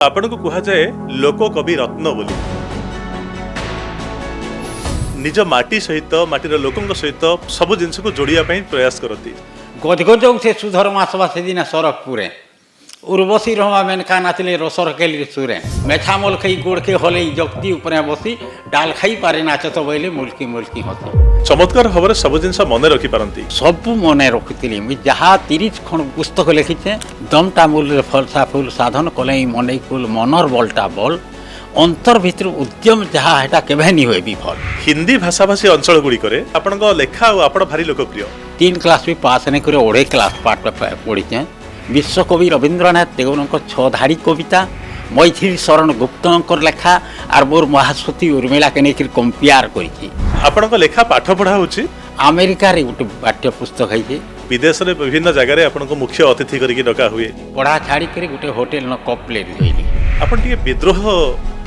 आपण को कहा जाए लोक कवि रत्न बोली निज माटी सहित माटीर लोकों सहित सब जिनस को जोड़िया प्रयास करती गजगज से सुधर मासवा से दिन सरक पुरे उर्वशी रमा मेनका नाचले रसर केली सुरे मेछामल खई गोड़ के हले जगती ऊपर बसी डाल खाई पारे नाचत बोले मुल्की मुल्की हसी चमत्कार भाव सब जिनस मन रखी पारती सब मन रखी मुझे जहाँ 30 खंड पुस्तक लिखीचे दमटा मूल फलसा फूल साधन कले मन कुल मनर बलटा बल अंतर भीतर उद्यम जहाँ हेटा केबे नहीं हुए विफल। हिंदी भाषाभाषी अंचल गुड़िक आपण लेखा आपण भारी लोकप्रिय 3 क्लास भी पास नहीं करे 2 क्लास पाठ पढ़ीचे विश्वकवि रवींद्रनाथ टेगोर 6 धाड़ी कविता मैथिली शरण गुप्त लेखा और मोर महासती उर्मिला के नहीं कंपेयर कर लेखा पाठ पढ़ा होची अमेरिका रे गोटे पाठ्य पुस्तक है विदेश में विभिन्न जगह आपण मुख्य अतिथि करके डका हुए पढ़ा छाड़ी कर गोटे होटेल न कप प्लेट धोइली आपण टिके विद्रोह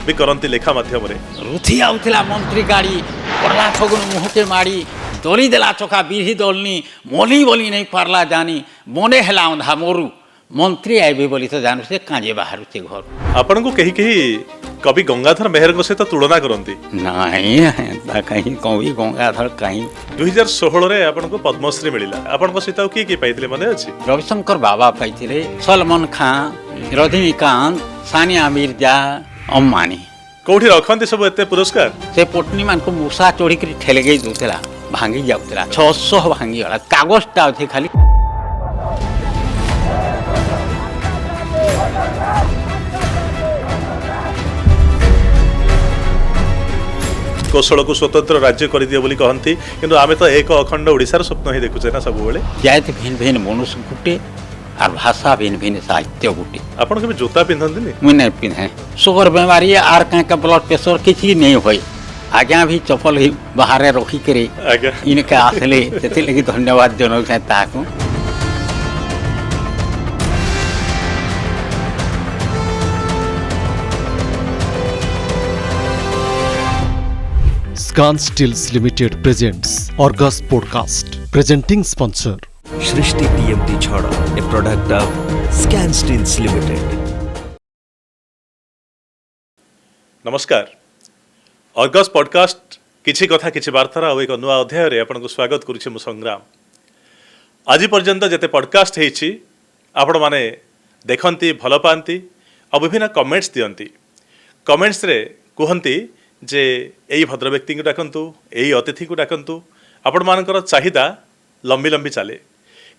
भी करती लेखा माध्यम रुथी आउला मंत्री गाड़ी पड़ला थगुन मुह के माड़ी दली देला चका बीढ़ी दलनी मोली बोली नहीं पारला जानी मने हेला अंधा मोरू मंत्री आए बोली तो जानू से काजे बाहर से घर आपण को कहीं कवि गंगाधर मेहर सहित तुलना करती नहीं कहीं कवि गंगाधर कहीं 2016 रे आपण को पद्मश्री मिला आपण सहित किए किए पाइथिले मने अछि रविशंकर बाबा पाइथिले सलमान खान रजनीकांत सानिया मिर्जा अम्बानी कोठी रखंती सब एते पुरस्कार से पत्नी मान को मूसा चोरी कर ठेले गई दूसरा भांगी जाउतला 600 भांगी गला कागजटा अछि खाली कौशल को स्वतंत्र राज्य कर दिए बोली कहती किंतु आमे तो एक अखंड ओडिशार स्वप्न ही देखुचे ना सब बेले जाति भिन्न भिन्न मनुष्य गुटे और भाषा भिन्न भिन्न साहित्य गुटे आपण के जूता पिंधंती नहीं मुई नहीं पिंधे शुगर बीमारी आर कहीं का ब्लड प्रेशर किसी नहीं होई आज्ञा भी चपल ही बाहर रखी करे इनके आसले से लगी धन्यवाद जनक ताकू Scan Steels Limited presents Argus Podcast. Presenting sponsor Shrishti TMT Chhada, a product of Scan Steels Limited. नमस्कार अर्गस पॉडकास्ट किछि कथा किछि वार्तार आ एक नुआ अध्याय रे आपन को स्वागत करूछि मु संग्राम। आज पर्यंत जते पॉडकास्ट हेछि आपण माने देखंती भलो पांती आ विभिन्न कमेंट्स दियंती कमेंट्स रे कहंती जे यही भद्र व्यक्ति को डाकतु यही अतिथि को डाकतु आपण मानकर चाहिदा लंबी लंबी चले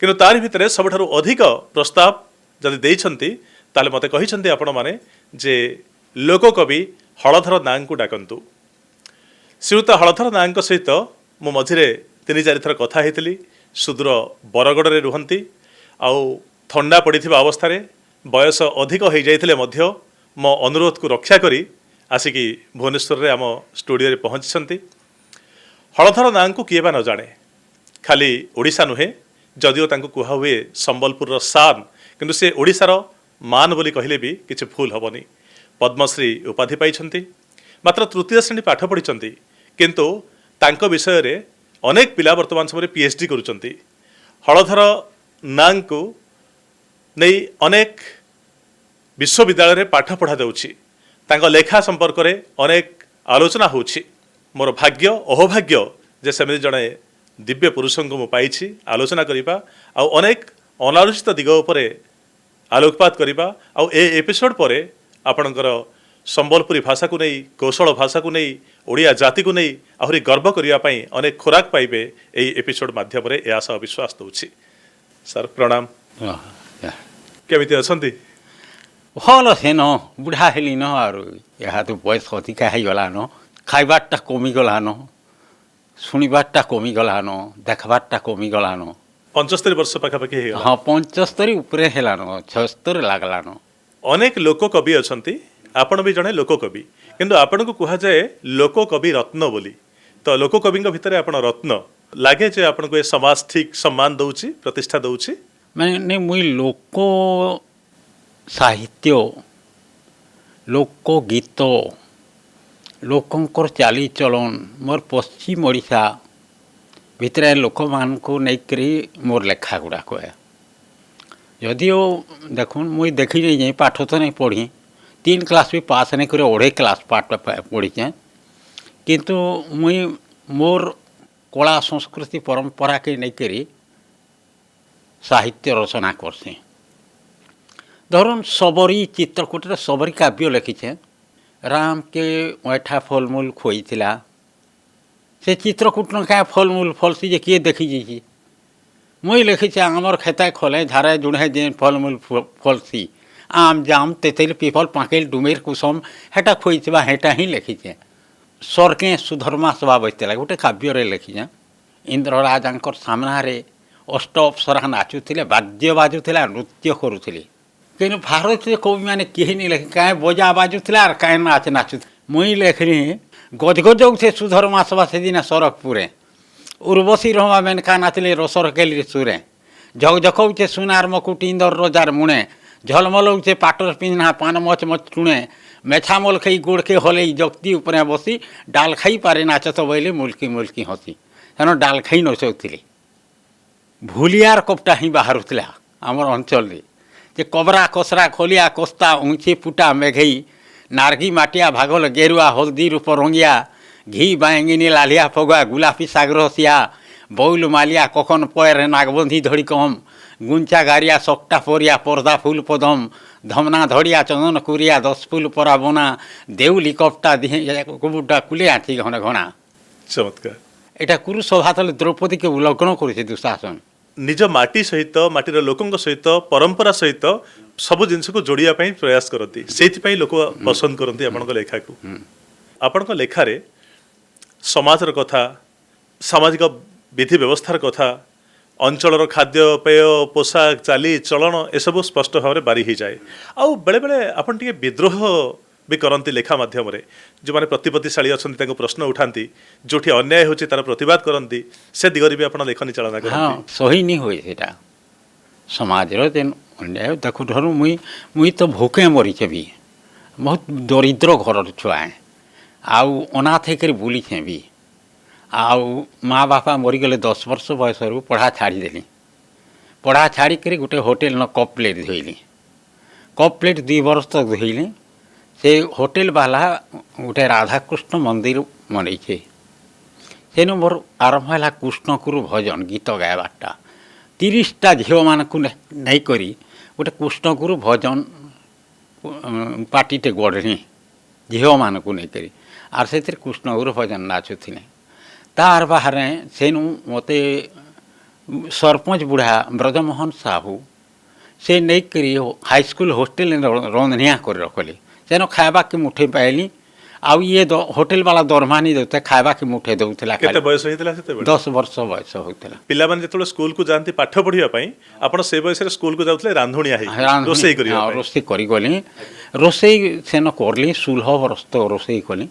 किंतु तार भितर सबठारु अधिक प्रस्ताव जदि देइछंती ताले मते कहिछंती आपण माने जे लोककवि हलधर नाग को डाकतु श्रीयुत हलधर नाग सहित मु मझिरे 3-4 थर कथा हेतिली सुदूर बरगड़ रे रुहंती आउ थंडा पड़िथिबा अवस्था रे बयस अधिक हो जाइथिले मध्य मो अनुरोध को रक्षा करी आसिकी भुवनेश्वर रे आम स्टूडियो रे पहुंची हलधर नाग को किए बा न जाने खाली ओडिशा नुहे जदिओ तांको कुहा हुए संबलपुर शान किंतु से ओडिशार मान बोली कहले भी किछि भूल हबनी पद्मश्री उपाधि पाइछंती मात्र तृतीय श्रेणी पाठ पढ़िछंती किंतु तांको विषय रे अनेक पिला वर्तमान समय पीएचडी करूछंती हलधर नाग को नहीं अनेक विश्वविद्यालय रे पाठ पढ़ा जाउछि तांको लेखा संपर्क में अनेक आलोचना होछि मोर भाग्य अहोभाग्य जे सेमि जड़े दिव्य पुरुष को मु पाइछि आलोचना करिबा आ अनेक अनालोचित दिग उपरे आलोकपात करिबा आ ए एपिसोड परे आपणकर संबलपुरी भाषा को नहीं कौशल भाषा को नहीं ओडिया जाति को नहीं आहुरी गर्व करिया पई अनेक खोराक पाइबे एई एपिसोड माध्यम रे ए आशा विश्वास दउछि। सर प्रणाम केमिति अछंती भल से न बुढ़ा हेली न आर यहाँ तो बयस अधिका होगला न खाइबारटा कमिगला न शुणबारटा कमिगला न देखबारटा कमिगला न 75 वर्ष पाखापाखि हेगला हाँ 75 उपरे हेला न 76 लागला न अनेक लोक कवि अछंती आपण भी जणे लोक कवि किंतु आपण को कहा जाए लोक कवि रत्न बोली तो लोक कवि भितर आपण रत्न लागे जे आपण को समाज ठीक सम्मान दउछि प्रतिष्ठा दउछि माने मुई लोक साहित्य लोक गीत लोकंकर चाली चलन मोर पश्चिम ओडिशा भितर लोक मान को नहीं मोर लेखा गुड़ाक है जदिओ देखुन मुई देखी नहीं पाठ तो नहीं पढ़ी 3 क्लास भी पास नहीं करे 2.5 क्लास पाठ पढ़ी किंतु मुई मोर कला संस्कृति परंपरा के नहीं करी साहित्य रचना करसे धरुन सबरी चित्रकूट सबरी काव्य लिखीचे राम के ऐठा फलमूल खोई से चित्रकूट क्या फलमूल फलसी जे किए देखी जी मुई लिखीचे आमर खेता खोले झारे जुड़े जे फलमूल फलसी आम जाम तेतल पीपल पाकेल डुमेर कुसुम हेटा खोईवा हेटा ही लिखीचे स्वर्गे सुधर्मा सभा बसला गोटे काव्य लिखीचे इंद्र राजांकर सामने अष्ट अप्सरा नाचुले बाद्य बाजुला नृत्य करुले कहीं भारतीय कवि मैंने कहीं नहीं लिखे कहीं बजा बाजुला और कहीं नाच नाचु मुई लिखली गजगज से सुधर्मा सभा से दिन सरकपुरे उर्वशी रमा मेनका नाचले रसर केली सुरे झकझकौचे सुनार मकुट इंदर रोजार मुणे झलमलौचे पाटर पिंजना पान मच मच टुणे मेछामल खाई गोड़ के हले जगती उपरे बसी डाल खाई पारे नाचत बोले मुल्की मुल्की हसी तेना डाल खाई नचौले भूलियार कपटा ही बाहरुला आमर अंचल जे कबरा कसरा खोलिया कस्ता ऊँची पुटा मेघई नारगी माटिया भागल गेरुआ हल्दी रूप रंगिया घी बैंगिनी लालिया फगुआ गुलाफी सागर सिया बौल मालिया कखन पैर नागबंधी धड़ी कम गुंचा गारिया सकटा परिया पर्दा फूल पदम धमना धड़िया चंदन कुरिया 10 फूल परा बना देउली कपटा दिहे कुले आठी घन घना चमत्कार एटा कुरु सभा तले द्रौपदी के उल्लंघन करुचे दुशासन निज माटी सहित माटीर लोकंक सहित परंपरा सहित सब जिनस को जोड़िया प्रयास करती से लोक पसंद करती आपण लेखा को आपण लेखारे समाजर कथा सामाजिक विधि व्यवस्थार कथा अंचल खाद्यपेय पोशाक चाली चलन एसबू स्पष्ट भाव में बारी हो जाए आउ बेले बेले आपन टिके विद्रोह भी करती लेखा मध्यम जो मैंने प्रतिपत्तिशाली अच्छा प्रश्न उठाती जो अन्याय होची तार प्रतिवाद करती से दिगरी भी आपन लेखनी चलना करती हाँ सही नहीं हुए सेटा समाज जेन अन्याय देखु धरु मुई तो भूखे मरीचे भी बहुत दरिद्र घर छुआ आउ अनाथ होकर बुलीचे भी आउ माँ बापा मरीगले 10 वर्ष बयस पढ़ा छाड़देली पढ़ा छाड़ी गोटे होटेल न कप प्लेट धोइली कप प्लेट 2 वर्ष तक धोइली से होटेल वाला गोटे राधाकृष्ण मंदिर मनईचे से मोर आरंभ है कृष्णकुरु भजन गीत गायबाटा 30टा झील मान नहीं करी गोटे कृष्णकुरु भजन पार्टीटे गढ़ी झील मान नहीं करी आर से कृष्णकुरु भजन नाचुले तार बाहर से मते सरपंच बुढ़ा ब्रजमोहन साहू से नहीं करी हाईस्कूल हॉस्टेल रंधनिया कर रखली सेन खावा के मुठे पाइली आउ ये होटेल वाला दरमा नहीं देते खावा के मुठे दौला केते बयस होइतला सेते 10 वर्ष बयस होइतला पिला माने जेतले स्कूल को जानती पाठ पढ़िया पई आपण से बयस रे स्कूल को जाउतले रांधुनिया हे रोसई करिया हाँ रोसई करी गली रोसई सेन करली 16 वर्ष तो रोसई कली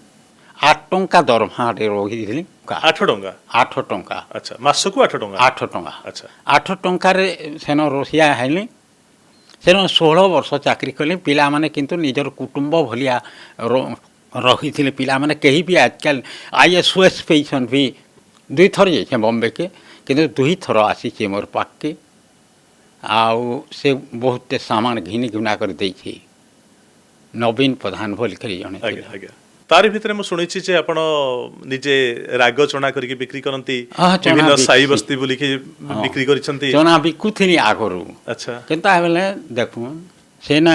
8 टंका दरमा रही थी 8 टंका 8 टंका अच्छा मास को 8 टंका 8 टंका अच्छा 8 टंका सेन रोसिया हेली सेन 16 वर्ष चाकरी कली पिला माने किंतु निजर कुटुंब भलिया रही थे पिला माने कहीं भी आजकल IAS पेशन भी 2 थर जाइए बॉम्बे के किंतु 2 थर आसी मोर पाक के आउ से बहुत सामान घिनी घुना कर दे नवीन प्रधान बोल कर जड़े तारी भितर मु सुनिछि जे आपण निजे राग चना करके बिक्री करंती हाँ, चना विभिन्न बिकसी। साई बस्ती बोली के बिक्री करिसंती चना बिकुथी आगरू अच्छा केनता बेले देखु से न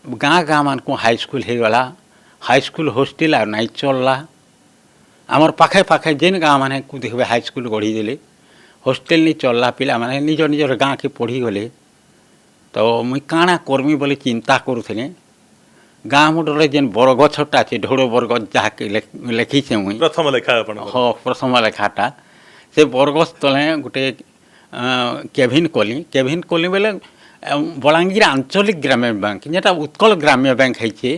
गाँ गाँ मान को हाईस्कूल हो गला हाईस्कूल हॉस्टेल और नहीं चलला आमर पाखे पाखे जेन गाँ माने को देखबे हाईस्कूल गढ़ी देले हॉस्टेल नहीं चलला पिला माने निज निजर गाँ के पढ़ी गले तो मुई काଣା कर्मी बोले चिंता करूथले गाँ मुडरे जेन बरगछटा अच्छे ढोड़ बरगछ जहाँके लिखीचे मुई प्रथम लेखा आपण हाँ प्रथम लेखाटा से बरगछ तले गोटे केभिन कली बेले बलांगीर आंचलिक ग्राम्य बैंक जेटा उत्कल ग्राम्य बैंक है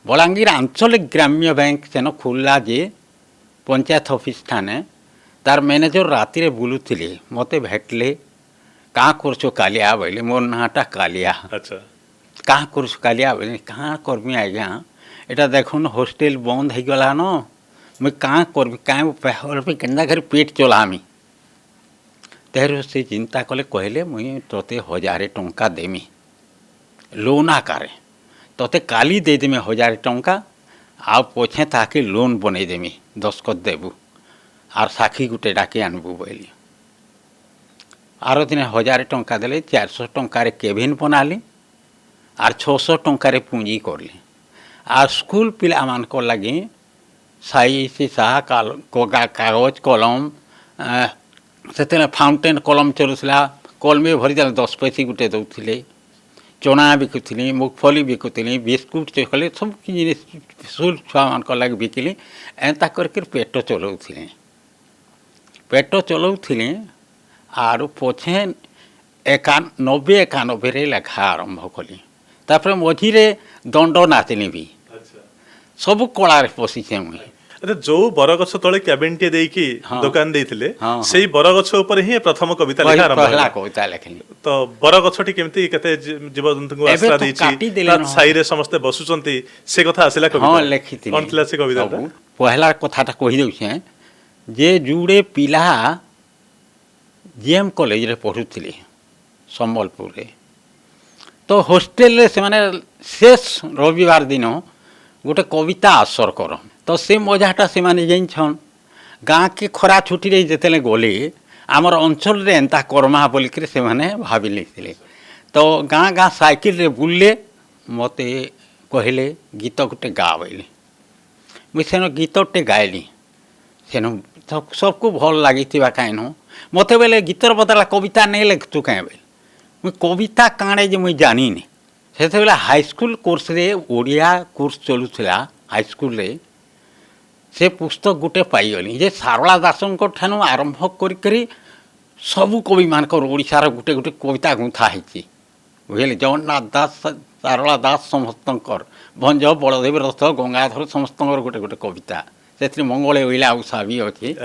बलांगीर आंचलिक ग्राम्य बैंक सेन खोलला जे पंचायत ऑफिस ठाने तार मैनेजर राति बुलूले मते भेटले क्या करछो कालिया बोले मोर नाटा कालिया अच्छा क्या करछो कालिया बोले कहाँ करमी आज्ञा एटा देखुन हॉस्टेल बंद हो गला न मुई क्या करबी क्या केन्दा घर पेट चलामी तेर से चिंता कले कहले मुई तोते 1000 टंका देमी लोन आकारे तोते काली देदेमी 1000 टंका आ पछे ताके लोन बनईदेमी दस्खत देबू आर साखी गुटे डाके आनबू बोली आर दिन 1000 टंका देले 400 टंकार केबिन बनाली आर 600 टंकार पूंजी करली आर स्कूल पिला मान को लगी साई सीसा कागज कलम से फाउंटेन कलम चलुला कलमे भरी 10 पैसे गुटे दौले चना बिकुली मुगफली बिकुली बिस्कुट चॉकलेट सब जिन स्कूल छुआ मान लगे बिकिली एंता करके पेट चलाऊली आर पछे 91 लेखा आरंभ कली तापर मझीरे दंड नाचनी भी सब कलार पशिचे मुई अच्छा जो बरगछ तले कैबिन टे देकी दुकान देथिले सेही बरगछ ऊपर ही प्रथम कविता लिखा आरंभ पहला कविता लिखली तो बरगछटी केमती कते जीव जंतु को आश्रय दैछि साई रे समस्त बसुचंती से कथा आसिला कविता हां लिखिथिली कोन थिला से कविता पहला कथाटा कहि दउछे जे जुड़े पिला जीएम कॉलेज रे पढुथिले संबलपुर रे तो हॉस्टेल रे से माने शेष रविवार दिन गोटे कविता आसर कर तो से मजाटा से माने जाइछन गाँ के खरा छुट्टी रे जेतेले गले आमर अंचल रे एंता कर्मा बोलिक से माने भाबी लेथिले तो गाँ गाँ साइकिल रे बुलले मते कहले गीत गोटे गा बोली मुझे सेन गीतटे गायली सेन तो सबको भल लगी कहीं मत बेले गीतर बदला कविता नहीं लिखतु कहीं बेले मुझे कविता काणे जे मुझे जानी से हाईस्कल कोर्स रे ओडिया कोर्स चलुला हाईस्कल रे से पुस्तक गोटे पाईगली जे सारला दासन ठानु आरंभ करी सबु कवि मानक ओडिशार गोटे गोटे कविता गुंथा है बुझे जगन्नाथ दास सारला दास समस्तंकर भंज बलदेव रथ गंगाधर समस्त गोटे गोटे कविता से मंगले ओइला उषा भी अच्छी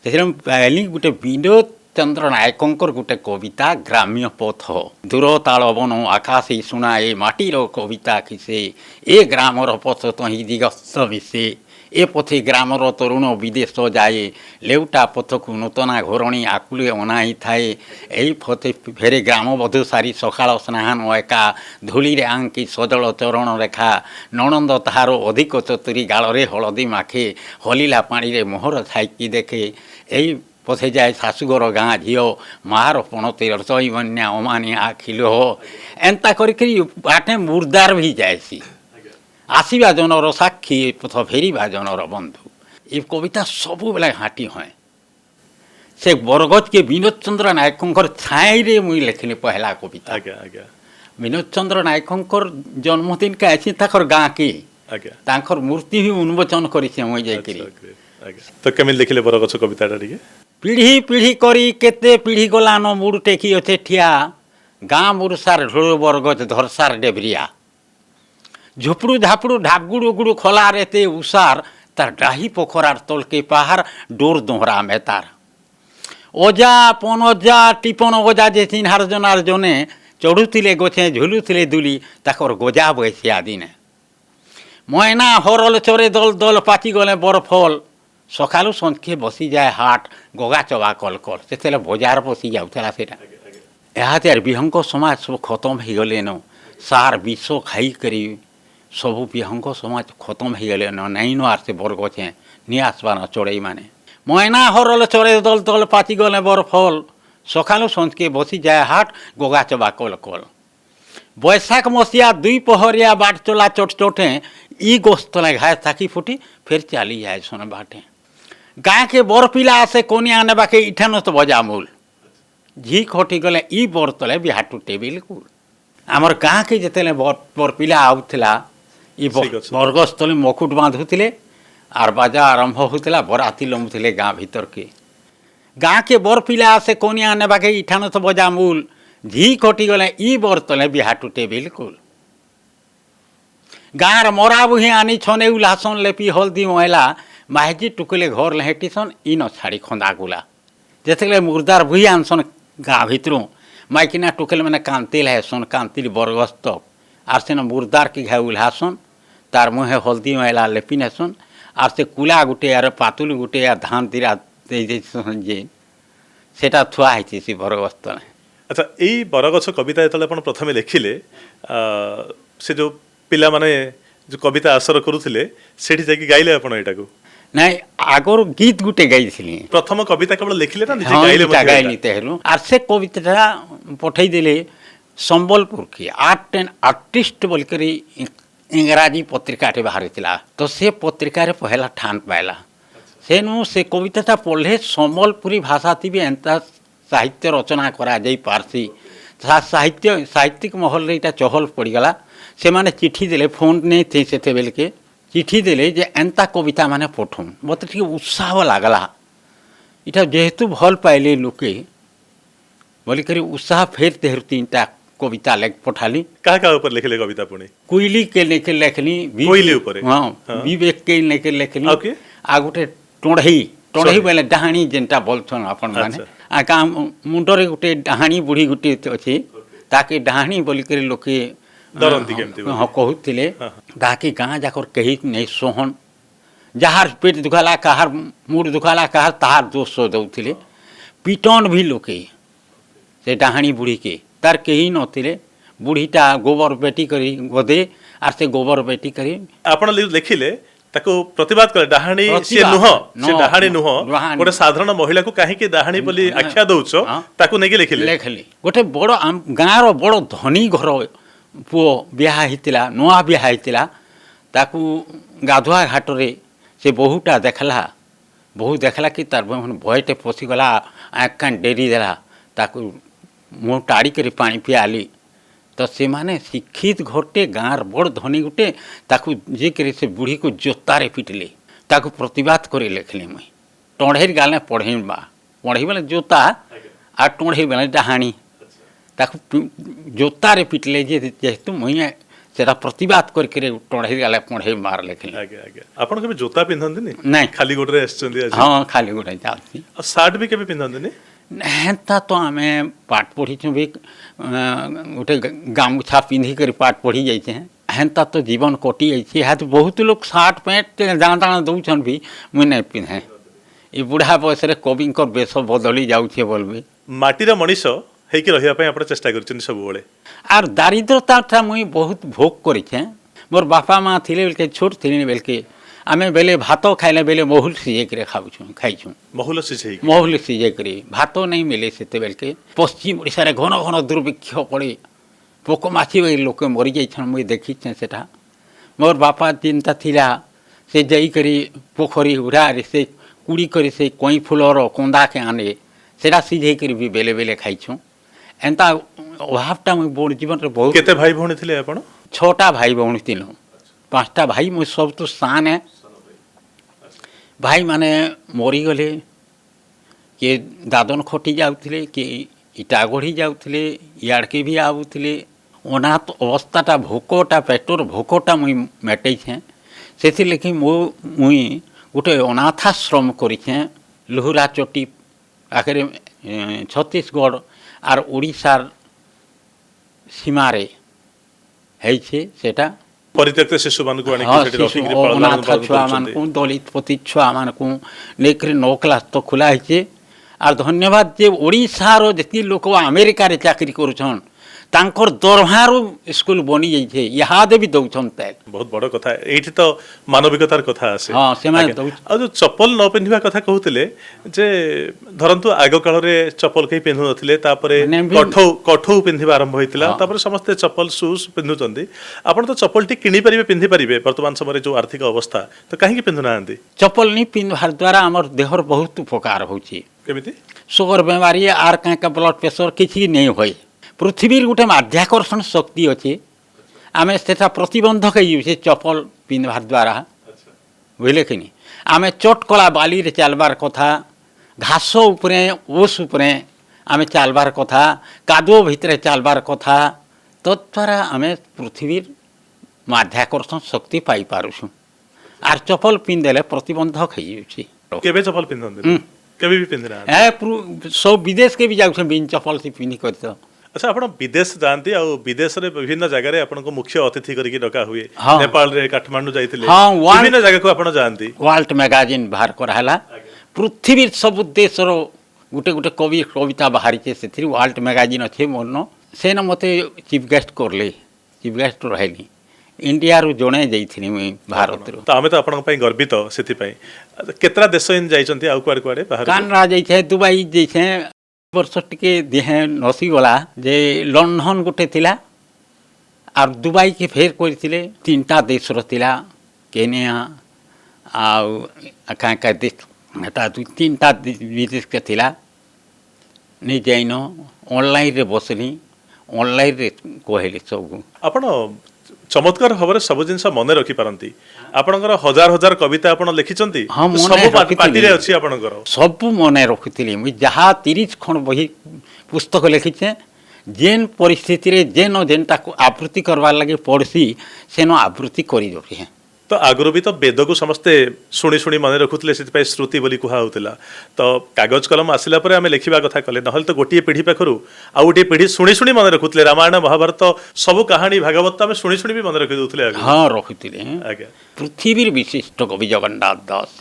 से गोटे विनोद चंद्र नायकंकर गोटे कविता ग्राम्य पथ दूर ताल बन आकाशे शुणाए माटीर कविता खिसे ए ग्रामर पथ तही दिगस्त मिसे ए पथे ग्रामर तरुण विदेश जाए लेउटा पथकु नूतना घोरणी आकुले अनाई थाए एई पथे फेरे ग्राम बधु सारी सकाळ स्नान एका धूली रे आंकी सजल चरण रेखा ननंद ताहार अधिक चतुरी गाଳରେ हलदी माखे हलिला पानी रे मोहर छाइकी देखे एई पथे जाए शाशुघर गाँ झील मार पणती रसई बन्या अमानी आखिल हो एंता करी बाटे मुर्दार भी जाएसी आसवा जनर साक्षी पथ फेरवा जनर बंधु ये कविता सबु बेला हाटी हैं से बरगज के विनोद चंद्र नायकंकर छाई रे मुई लिखली पहला कविता विनोद चंद्र नायकंकर जन्मदिन का ऐसी ताकर गाँ के ताकर मूर्ति भी उन्मोचन करी मुई जाइकरी तो केमिल लिखले बरगछ कविताटा टिके पीढ़ी पीढ़ी करी केते पीढ़ी गलान मुड़ टेकी अच्छे ठिया गाँ मुरसार ढोल बरगज धरसार डेबरिया झुपड़ू झापड़ू ढाबगुड़ उगुड़ खोलार एते उसार तार डाही पोखरार तलके पहाड़ डोर दोहरा में तार ओजा पनजा टिपन ओजा जे चिन्हार जनार जने चढ़ुले गछे झुलुले दुली ताकर गोजा बयसिया दिने मयना हरल चरे दल दल पाची गले बरफल सकालू संखे बसी जाए हाट गगा चबा कल कल से बजार बसी जाऊला से यार विहंग समाज सब खत्म हो गले न सार विष खाई करी सबू विहंग समाज खत्म हो गले न नहीं न आर से बरगछे नहीं आसबान चढ़ई माने मयना हरल चरे दल दल पाची गले बरफल सकालू संखे बसी जाए हाट गगा चबा कल कल बैशाख मसीहा 2 पहरिया बाट चला चोट चोटे ई गोस्तले घाय थाकी फुटी फिर चली जाए सोने बाटे गाँ के बर पिला आसे कोनिया आने बाके इठान तो बजा मूल झी खटी गले ई बर तले बिहाटू टेबिल कुल आमर गाँ के जिते बर पिला आउला ई बरगछ तले मकुट बांधुले आर बाजा आरंभ होता बराती लमुले गाँ भीतर के गाँ के बर पिला आसे कोनिया आने बाके इठान तो बजा मूल झी खटी गले ई बर तले बिहाटू टेबिल कुल गाँर मरा बुही आनी छने उलासन लेपी हल्दी महिला माहेजी टुकले घर लहेटीसन इन छाड़ी खंदा गुला जिते मुर्दार बुही आनसन गाँ भितर माइकिना टुकले मैंने कांतिल हेसन कांतिल बरगछ तक आर से मुर्दार की घाय उल्हासन तार मुहे हल्दी महिला लेपी नेसन आर से कुला गुटे आर पातुल गुटे आर धान तीरा जे सेटा थुआ है से बरगछ तले अच्छा यही बरगछ कविता जो प्रथम लिखिले से जो ପିଲା ମାନେ जो कविता आसर करुले सेठी जाके गाइले आपण एटाको ନାଇଁ ଆଗରୁ ଗୀତ ଗୋଟେ ଗାଇଥିଲି। प्रथम कविता केवल लिखिले ना निजे ହଁ गाइले ଗୀତା ଗାଇଲି ତେହେରୁ ଆର୍ ସେ କବିତାଟା ପଠେଇଦେଲେ ସମ୍ବଲପୁର କି ଆର୍ଟ ଆଣ୍ଡ ଆର୍ଟିଷ୍ଟ ବୋଲିକରି ଇଂରାଜୀ ପତ୍ରିକାଟେ ବାହାରିଥିଲା ତ ସେ ପତ୍ରିକାରେ ପହଲା ଠାନ ପାଇଲା ସେନୁ ସେ କବିତାଟା ପଢ଼ଲେ ସମ୍ବଲପୁରୀ ଭାଷାଥି ବି ଏନ୍ତା ସାହିତ୍ୟ ରଚନା କରାଯାଇ ପାର୍ସି ସାହିତ୍ୟିକ ମହଲରେ ଏଇଟା ଚହଲ ପଡ଼ିଗଲା ସେମାନେ ଚିଠି ଦେଲେ ଫୋନ୍ ନେଇ ସେତେବେଳକେ चिठी देले जे एंता कविता माने पठुन मत ठीक उत्साह लागला इटा जेहेतु भल पाइले लोके बोली करी उत्साह फेर तेहर तीनटा कविता लेख पठाली का ऊपर लिखले कविता पुणी कोइली के लेके लेखनी कोइली ऊपर हां विवेक के लेके लेखनी आ गुटे टोढ़ई बेले डहाणी जेंटा बोलथन अपन माने आ का मुंडरे गुटे डहाणी बुढ़ी गुटे अछि ताके डहाणी बोली करी लोके डरंती केमती हाँ कहूले ताकि गाँ जाकर कही नहीं सोहन जार पेट दुखाला कहार मुड़ दुखाला कहार ताहार दोष दौले पिटन भी लोके से डाहाणी बुढ़ी के तार कही नथिले बुढ़ीटा गोबर बेटी करी गदे आर से गोबर बेटी करी आपण लिखिले ताको प्रतिवाद करे डाहाणी से नुह गोटे साधारण महिला को काहे के डाहाणी बोली आख्या दउछो ताको नेके लिखिले गोटे बड़ गाँ रो बड़ धनी घर पुओ बिहा होता नुआ बिहा होता ताकू गाधुआ घाटे से बहुटा देखला बहु देखला कि तार भयटे पशिगला आँख कान डेरी देला ताकू मुँह टाड़ी कर पानी पियाली तो से माने शिक्षित घरटे गाँव बड़ धनी गुटे ताकू जे करे से बुढ़ी को जोतारे पिटले ताकू प्रतिवाद करे लिखली मुई टोढ़ेर गाल पढ़े पढ़े बेले जोता आ टोढ़े बेले डहाणी ताकू जोतारे पिटले जेहेतु मुई सेटा प्रतिवाद करके टोढ़े गाले पढ़े मार लिखली आपण केबे जोता पिंधंदिनी नहीं खाली गोटे आछंदी हां खाली गोटे जाउसी आ शर्ट भी केबे पिंधंदिनी हेंता तो आमे पाठ पढ़ी छु भी गोटे गामछा पिंधी कर पाठ पढ़ी जाइछे हेंता तो जीवन कटि जाइछे हा तो बहुत लोग शर्ट पैंट दाना दउछन भी मुई नहीं पिंधे ई बुढ़ा बयस रे कविंकर बेश बदली जाउछे बोलबे माटीर मनीष हेकि रहिया पय आपण चेष्टा करछन सब बेले आर दारिद्रता मुई बहुत भोग करिछे मोर बापा माँ थिले बेलके छोट थिले बेलके आमे बेले भात खाइले बेले महुल सिझे करे खाइछु महुल सिझे करे भात नहीं मिले सेते बेलके पश्चिम ओडिसा रे घन घन दुर्भिक्ष पड़े पोक माछी लोक मरी जाइछन मुई देखिछे सेटा मोर बापा चिंता थिला से जाई करी पोखरी उड़ारे से कुड़ी करी से कोई फुलर कोंदा के आने सेटा सिझे करी भी बेले बेले खाइछु एंता अभावटा मुई बोर जीवन रे बहुत केते भाई भौणी थिले आपण 6टा भाई भौणी थिलो 5टा भाई मुई सब तो सान है भाई माने मरी गले के दादन खटी जाउथिले के इटा गढ़ी जाउथिले याड़के भी आउथिले अनाथ अवस्थाटा भोकटा पेटोर भोकटा मुई मेटै छे सेथि लेखि मुई गोटे अनाथाश्रम करिछे लुहुरा चोटी आखिर छत्तीसगढ़ आर ओडिशार सीमारे है सेटा परित्यक्त शिशु मान को आनी सेठी रखिकरी अनाथ छुआ मान को दलित पति छुआ मान को लेकर 9 क्लास तो खुला है आर धन्यवाद जे ओडिशा रो जति लोक अमेरिका रे चाकरी करूछन तांकर दरमारू स्कूल बनी जाइछे इहादे भी दउछन ते बहुत बड़ कथा एठी तो मानविकतार कथा आसे हां से माने आ जो चप्पल न पिन्धिबा कथा कहउतिले जे धरंतु आगो काल रे चप्पल कई पिन्हु नथिले तापरे कठौ पिन्धिबा आरंभ होइतिला तापरे समस्त चप्पल शूज पिन्धुचंदी आपण तो चप्पल टी किनि परिबे पिन्धि परिबे वर्तमान समय रे जो आर्थिक अवस्था तो काहे कि पिन्धु नांदी चप्पल नि पिन्हवार द्वारा हमर देहर बहुत उपकार होछि केमिति शुगर बीमारी आर का ब्लड प्रेशर किछि नै होय पृथ्वी गोटे माध्याकर्षण शक्ति अच्छे आम से प्रतिबंधक से चप्पल पिंधवार द्वारा बुझे कि आम चटकला बाली रे चलबार कथा घास उपरे ओस उपरे आम चलबार कथा कादो भितर चलबार कथा तद्वारा आम पृथ्वी माध्याकर्षण शक्ति पाई पारुछु आर चप्पल पिंधेले प्रतिबंधक केबे चप्पल पिंधन केबे भी पिंधना सब विदेश के भी जाउछन बिन चप्पल से पिंधि करत अच्छा आपण विदेश जानती आ विदेश रे विभिन्न जगह रे आपण को मुख्य अतिथि करके डका हुए नेपाल रे काठमांडू जाइतिले विभिन्न जगह को आपण जानती वर्ल्ड मैगजीन बाहर कराला पृथ्वी सब देश रो गुटे गुटे कवि कविता बाहरी छे सेथि वर्ल्ड मैगजीन अच्छे मोरनो से न मते चीफ गेस्ट करले चीफ गेस्ट रहली इंडिया जड़े जाइए मुई भारत रू तो आमे तो आपन पई गर्वित सेति पई केतरा देश इन जाइचंती आ कुआडे कुआडे बाहर कानरा जाइए दुबई जाइए वर्ष टिके देहे नसी गला जे लंडन गोटे थिला और दुबई के फेर करथिले तीनटा देश रथिला केनिया आउ का का देश हेता दु तीनटा विदेश के थिला नहीं जाइन ऑनलाइन रे बसली ऑनलाइन रे कहले सब आपण चमत्कार भाव सब जिन मन रखी पारती आपणकर हजार हजार कविता आपण लिखिचंती हाँ, मने सब रखिथिली। पार्टी रे अछि आपणकर सब मन रखुली मुझे जहाँ 30 खंड बही पुस्तक लिखिचे जेन परिस्थिति रे जेन जेनटा आवृत्ति करवार लगे पढ़सी सेन आवृत्ति करी दे तो आगुरी भी तो वेद को समस्ते शुणी शुणी मन रखुले से श्रुति बोली कुहा होतिला तो कागज कलम आसिला परे आमे लिखिबा कथा कले नहल तो गोटिए पीढ़ी पाखरु आ गोटिए पीढ़ी शुणी शुणी मन रखुले रामायण महाभारत सब कहानी भागवत आमे शुणी शुणी भी मन रखि दउथले आगे हाँ रखुले आगे पृथ्वीर विशिष्ट कवि जगन्नाथ दास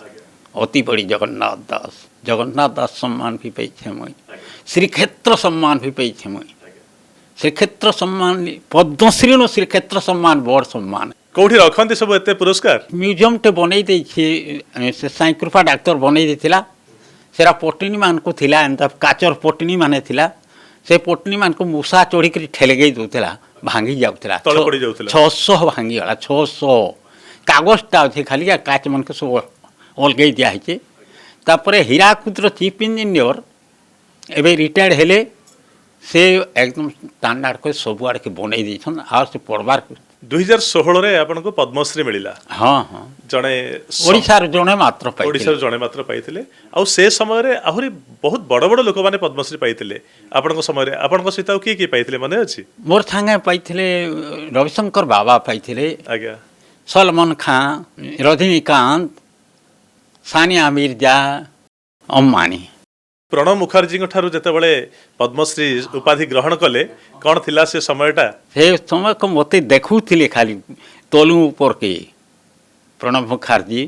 अति बड़ी जगन्नाथ दास सम्मान भी पाइछे मुई श्रीक्षेत्र सम्मान भी पाइछे मुई श्रीक्षेत्र सम्मान पद्मश्री नो श्रीक्षेत्र सम्मान बड़ सम्मान कोठी रखंती सब एते पुरस्कार म्यूजियम टे बनई दे से साईकृपा डाक्तर बनई देथिला सेरा पटनी मान को थिला एंता काचर पटनी माने थिला से पटनी मान को मूसा चढ़ी कर ठेले गई दउथिला भांगी जाउथिला तळे पड़ी जाउथिला 600 भांगी गला 600 कागजटा अछि खाली काच मन के सब अलगई दिया है तापरे हीराकुद्र चीफ इंजीनियर एबे रिटायर्ड हेले से एकदम स्टैंडर्ड को सब आड़ के बनई देछन आ से पढ़बार 2016 रे आपन को पद्मश्री मिलिला हाँ हाँ जणे ओडिशार जणे मात्र पाई ओडिशार जणे मात्र पाइथिले आ से समय रे आहुरी बहुत बड़ बड़ लोक माने पद्मश्री पाइथिले आपन को समय रे आपन को सहित की पाइथिले माने अछि मोर संगे पाइथिले रविशंकर बाबा पाइथिले आज्ञा सलमान खान रजनीकांत सानिया मिर्जा अम्बानी प्रणब मुखर्जी ठारू जेतेबेले पद्मश्री उपाधि ग्रहण कले कौन थिला से समयटा से समय को मते देखुथिले खाली तोलू ऊपर के प्रणब मुखर्जी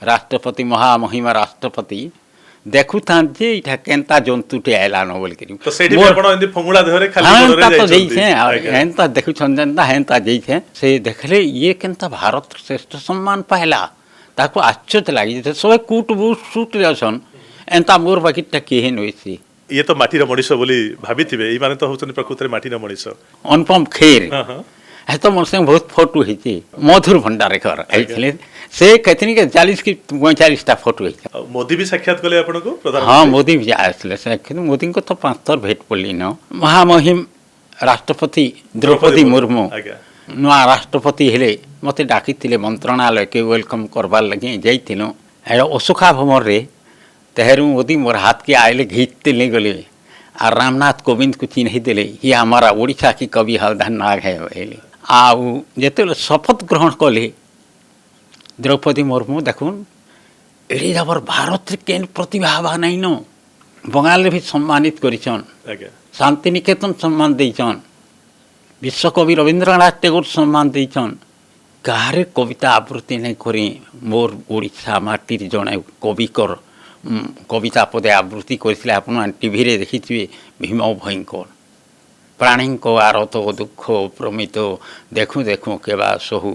राष्ट्रपति महामहिमा राष्ट्रपति देखुथान जे इठा केनता जंतुटे आइला न बोल करी तो सेठी आपण एंदी फंगुला धरे खाली हाँ, गोरे तो जाइछंती। जैसे हेंता देखु छंदनता हेंता जैसे से देखले ये केनता भारत श्रेष्ठ सम्मान पाइला ताको आश्चर्य लागी जे सब कूट बूट सूट रेसन एंता मोर बाकीटा केहे नइसी ये तो माटीर मनीष बोली भाबिथिबे ई माने तो होचन प्रकृति माटीर मनीष अनुपम खेर हां हां है तो मोर संग बहुत फोटो हेची मधुर भंडारेकर आइथिले से कहथिनी के 40 की 45 टा फोटो हेची मोदी भी साक्षात कले आपण को प्रधानमंत्री हाँ मोदी भी आसले से मोदी को तो 5 थर भेट पड़ली न महामहिम राष्ट्रपति द्रौपदी मुर्मू आज्ञा नुआ राष्ट्रपति हेले मते डाकिथिले मंत्रणालय के वेलकम करबार लगे जाइथिनो ए असुखा भमर रे तेहरू मोदी मोर हाथ के आइले घीचते ले गले और रामनाथ कोविंद को चिन्ह देले ये हमारा ओडिशा की कवि हलधर नाग है बोले आउ जेते शपथ ग्रहण कले द्रौपदी मुर्मू देखुन एड़ी जबर भारत के प्रतिभा नहीं न बंगाल भी सम्मानित करिछन आज्ञा शांति निकेतन सम्मान देइछन विश्वकवि रविंद्रनाथ टैगोर सम्मान देइछन कारे कविता आवृत्ति नहीं करी मोर ओडिशा माटीर जणे कविकर कविता पदे आवृत्ति करथिले आपण टीवी रे देखिथिबे भीम भयंकर प्राणी को आरत दुख प्रमित देखु देखु केबा सहु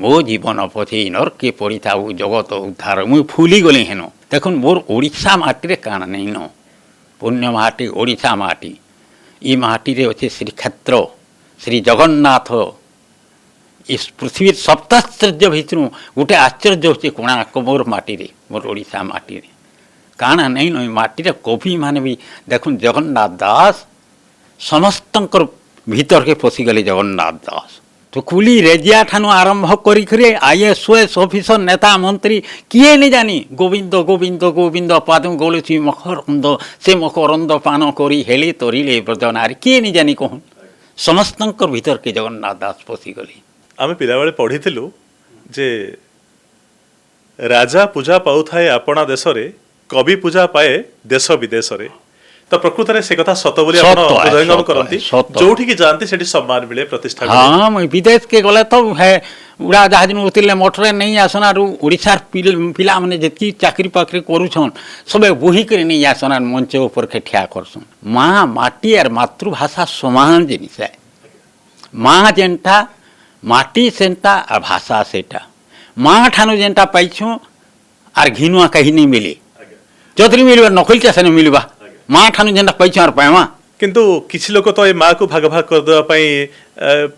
मो जीवन पथि नरके पड़िथाउ जगत उद्धार मुई फूली गली हेन देखुन मोर ओडिशा माटी रे काना नहीं न पुण्य माटी ओडिशा माटी ई माटी रे अछि श्रीक्षेत्र श्री जगन्नाथ इस पृथ्वी सप्ताश्चर्य भितर गोटे आश्चर्य होचे कोणार्क मोर माटी रे मोर ओडिशा माटी रे काना नहीं न माटी रे कवि माने भी देखुन जगन्नाथ दास समस्तंकर भीतर के पशिगले जगन्नाथ दास तो कुली रेजिया ठानु आरंभ करी करे आईएएस ऑफिसर नेता मंत्री किए नहीं जानी गोविंद गोविंद गोविंद पादम गोलुची मकरंद से मकरंद पान करी हेले तोरिले ब्रजनारी किए नहीं जानी कहून समस्तंकर भीतर के जगन्नाथ दास पशिगले आमे पिला बेले पढिथिलु जे राजा पूजा पाउथाए आपणा देश रे कवि पूजा पाए देश विदेश रे तो प्रकृत में से कथा सत बोली आपण हृदयंगम करंती जोठी की जानती सेठी सम्मान मिले प्रतिष्ठा मिले हाँ मैं विदेश के गले तो है उड़ा जहाज में उतरले मोटरे नहीं आसना ओडिशार पिला माने जेती चाकरी पाकरी करूछन सबे बोही करे नहीं आसना मंच ऊपर के ठिया करछन माँ माटी और मातृभाषा समान जिनिस है माँ जेनटा माटी सेंटा और भाषा सेटा माँ ठानु जेनटा पाइछुँ आर घिनुआ कहीं नहीं मिले चौधरी मिलवा नकल कैसे नहीं मिलवा माँ ठानु जेनटा पाइछुँ आर पाएमा किंतु किछि लोक तो ए माँ को भाग भाग करदेवा ପାଇଁ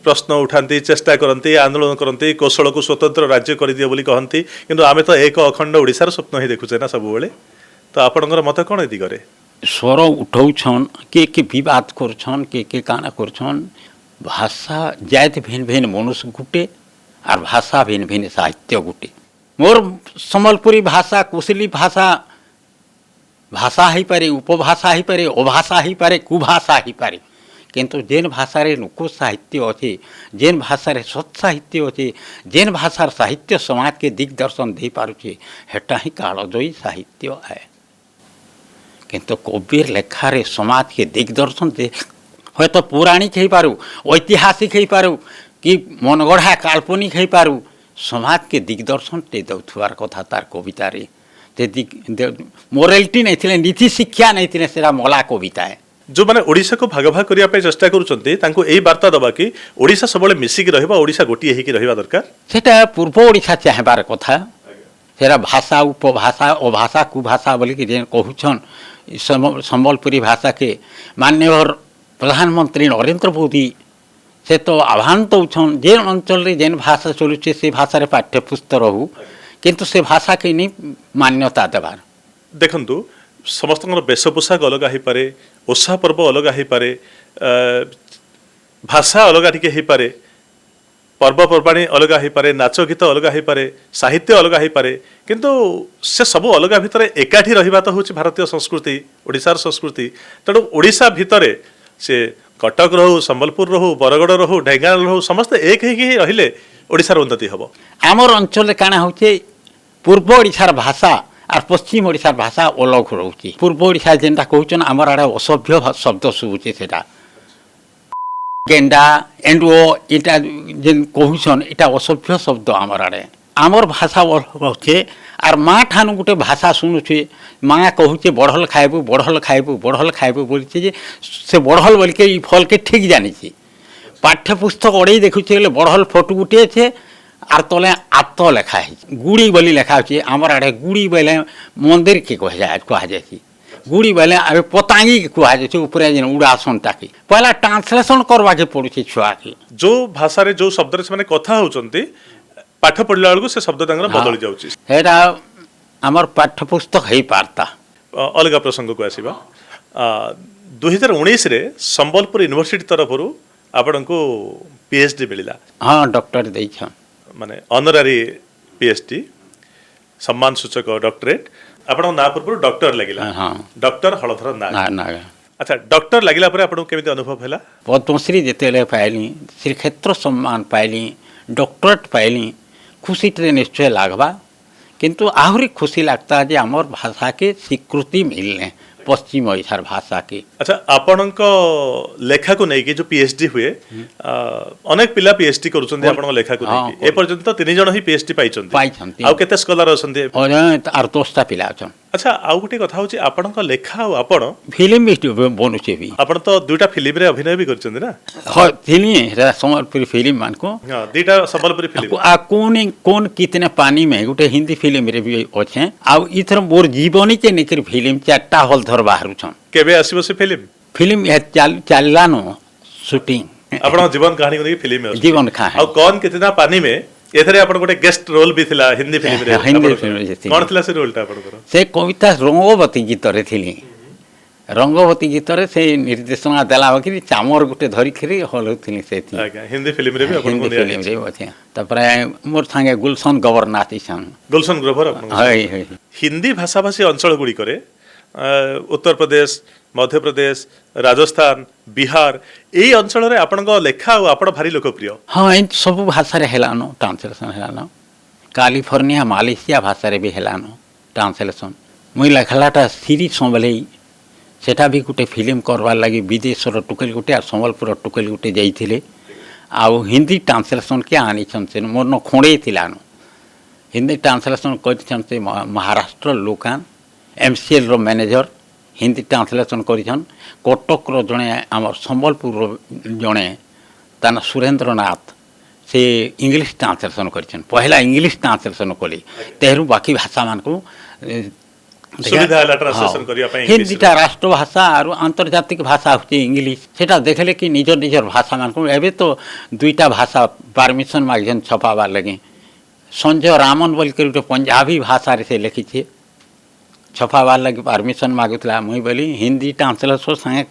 प्रश्न उठाती चेष्टा करती आंदोलन करती कौशल को स्वतंत्र राज्य कर दियो बोली कहती किंतु आमे तो एक अखंड ओडिशार स्वप्न ही देखुचे ना सब बेले तो आपणकर मत कौन ए दिगरे स्वर उठाउछन् के विवाद करछन् के काना करछन् भाषा जात भिन्न भिन्न मनुष्य गुटे और भाषा भिन्न भिन्न साहित्य गुटे मोर सम्बलपुरी भाषा कोशली भाषा भाषा ही पारे उपभाषा ही पारे अभाषा ही पारे कुभाषा ही पारे किंतु जेन भाषा रे लोक साहित्य अच्छे जेन भाषा रे सत् साहित्य अच्छे जेन भाषार साहित्य समाज के दिग्दर्शन दे पारुछे हेटा ही कालजयी साहित्य है किंतु कविर लेखारे समाज के दिग्दर्शन दे हय तो पौराणिक हो पारू ऐतिहासिक हो पारू कि मनगढ़ा काल्पनिक हो पारू समाज के दिग्दर्शन टे दौथुआर कथा तार कविता रे मोरालिटी नहीं थिले नीति शिक्षा नहीं थिले सेरा मला कविता है जो माने ओडिशा को भाग भाग करिया पे चेष्टा करूचंती तांको एई वार्ता दबा कि ओडिशा सबले मिसिक रहबा ओडिशा गोटी हेकी रहबा दरकार सेटा पूर्व ओडिशा चाहबार कथा सेरा भाषा उपभाषा अभाषा कुभाषा बोली कि जेन कहूछन संबलपुरी भाषा के माननीय प्रधानमंत्री नरेंद्र मोदी से तो आह्वान दौन जेन अंचल रे जेन भाषा चलुचे से भाषा रे पाठ्यपुस्तक रहू किंतु से भाषा के नहीं मान्यता देवार देखंतु समस्त वेश पोशाक अलग हो पारे ओषा पर्व अलग हो पारे भाषा अलग टिके हो पारे पर्वपर्वाणी अलग हो पारे नाच गीत अलग हो पारे साहित्य अलग हो पारे किंतु से सब अलग भितर एकाठी रहिबा तो होछि भारतीय संस्कृति ओडिशार संस्कृति तेणु ओडिशा भितर से कटक रहू संबलपुर रहू बरगड़ रहू ढेंकानाल रहू समस्ते एक ही रहिले ओडिशार उन्नति हबो आमर अंचल काना होचे पूर्व ओडिशार भाषा और पश्चिम ओडिशार भाषा अलग रोचे पूर्व ओडिशा जेनटा कहउछन आमर आड़े असभ्य शब्द सुबुचे सेटा गेंडा एंडो इटा जेन कहउछन इटा असभ्य शब्द आमर आड़े आमर भाषा होचे और माँ ठानु गोटे भाषा शुणुचे माँ कहूचे बढ़ल खाइबू बोलचे जे से बढ़ल बोल के ई फल के ठीक जानी पाठ्यपुस्तक अड़े देखुचे बढ़ल फोटो गुटे अच्छे आर तले आत लेखा है गुड़ी बोली लेखा होचे आमर आड़े गुड़ी बोले मंदिर के कह गुड़ी बोले अबे पतांगी के कह जाए ऊपर जेन उड़ासन टाकी पहला ट्रांसलेशन करवा के पड़ुचे छुआ के जो भाषा रे जो शब्द से माने कथा होचंती पाठ पढ़ला बेलू से शब्द बदली जाउची हेरा आमर पाठ्यपुस्तक है पारता अलग प्रसंग को आसीबा 2019 रे संबलपुर यूनिवर्सिटी तरफ आपण को पीएचडी मिलिला हाँ डॉक्टर देछ माने ऑनररी पीएचडी सम्मान सूचक डॉक्टरेट आपण ना पूर्व डॉक्टर लागिला हाँ डॉक्टर हलधर ना ना अच्छा डॉक्टर लागिला परे आपण केमिति अनुभव हैला पद्मश्री जेतेले पाइली श्री क्षेत्र सम्मान पाइली डॉक्टरेट पाइली खुशी टे निश्चय लागबा किंतु आहरी खुशी लगता है आमर भाषा के स्वीकृति मिलने पश्चिम ओडिशार भाषा के अच्छा आपणक लेखा को नहीं कि जो पीएचडी हुए अनेक पिला पीएचडी करूछन्ते आपणक लेखा को नहीं ए पर्यंत तीन जण ही पीएचडी पाइछन्ते आ केते स्कॉलर असन्ते आर 10टा पिला अछन अच्छा आउ गुटे कथा होची आपणक लेखा आ आपण फिल्म भी बनुचे भी आपण तो दुईटा फिल्म रे अभिनय भी करछन्ते ना हां फिल्म संबलपुरी फिल्म मान को हां दुईटा संबलपुरी फिल्म आ कौन कितने पानी में गुटे हिंदी फिल्म रे भी अच्छे आ इथर मोर जीवनी के निकर फिल्म 4टा हॉल धर बाहर छन केबे आसीबो से फिल्म चललानो शूटिंग आपण जीवन कहानी को फिल्म में जीवन कहानी और कौन कितना पानी में एथरे आपण गोटे गेस्ट रोल भी थिला हिंदी फिल्म रे हिंदी फिल्म रे कोन थिला से रोल ता आपण को से कविता रंगवती गीत रे थिली रंगवती गीत रे से निर्देशना देला कि चामर गुटे धरि खरी हल थिली से थी हिंदी फिल्म रे भी आपण को फिल्म रे होथे तपरे मोर संगे गुलशन गवर्नाती सन गुलशन ग्रोवर आपण हाय हाय हिंदी भाषा भाषी अंचल गुडी करे उत्तर प्रदेश मध्य प्रदेश राजस्थान बिहार यही अंचल रे आपन लेखा आपण भारी लोकप्रिय हाँ इन सब भाषा रे हेलानो ट्रांसलेशन हेलानो कैलिफोर्निया मालयेशिया भाषा रे भी हेलानो ट्रांसलेशन मुई लेखलाटा सीरीज संभले सेटा भी गोटे फिल्म करवार लगी विदेशर टुकेल गुटे आ संबलपुर टुकेल गुटे जाइथिले आउ हिंदी ट्रांसलेशन के आनिछन से मोर न खोड़े थिलानो हिंदी ट्रांसलेशन करिछन से महाराष्ट्र लोकान एमसीएल रो मैनेजर हिंदी ट्रांसलेशन करिछन कटक रो जणे आम संबलपुर रो जणे ताना सुरेंद्रनाथ से इंग्लिश ट्रांसलेशन कर पहला इंग्लिश ट्रांसलेशन कली तेहरू बाकी भाषा मान को सुविधा होला ट्रांसलेशन करिया पई इंग्लिश हिंदीटा राष्ट्रभाषा और आंतर्जातिक भाषा होची इंग्लिश सेटा देखले कि निजर निजर भाषा मान को एबे तो दुईटा भाषा परमिशन मागजन छपावा लगे संजय रामन बोल के गोटे पंजाबी भाषा रे से लिखी छे छपावा लगे परमिशन मागुतला मुई बोली हिंदी ट्रांसलेशन संगे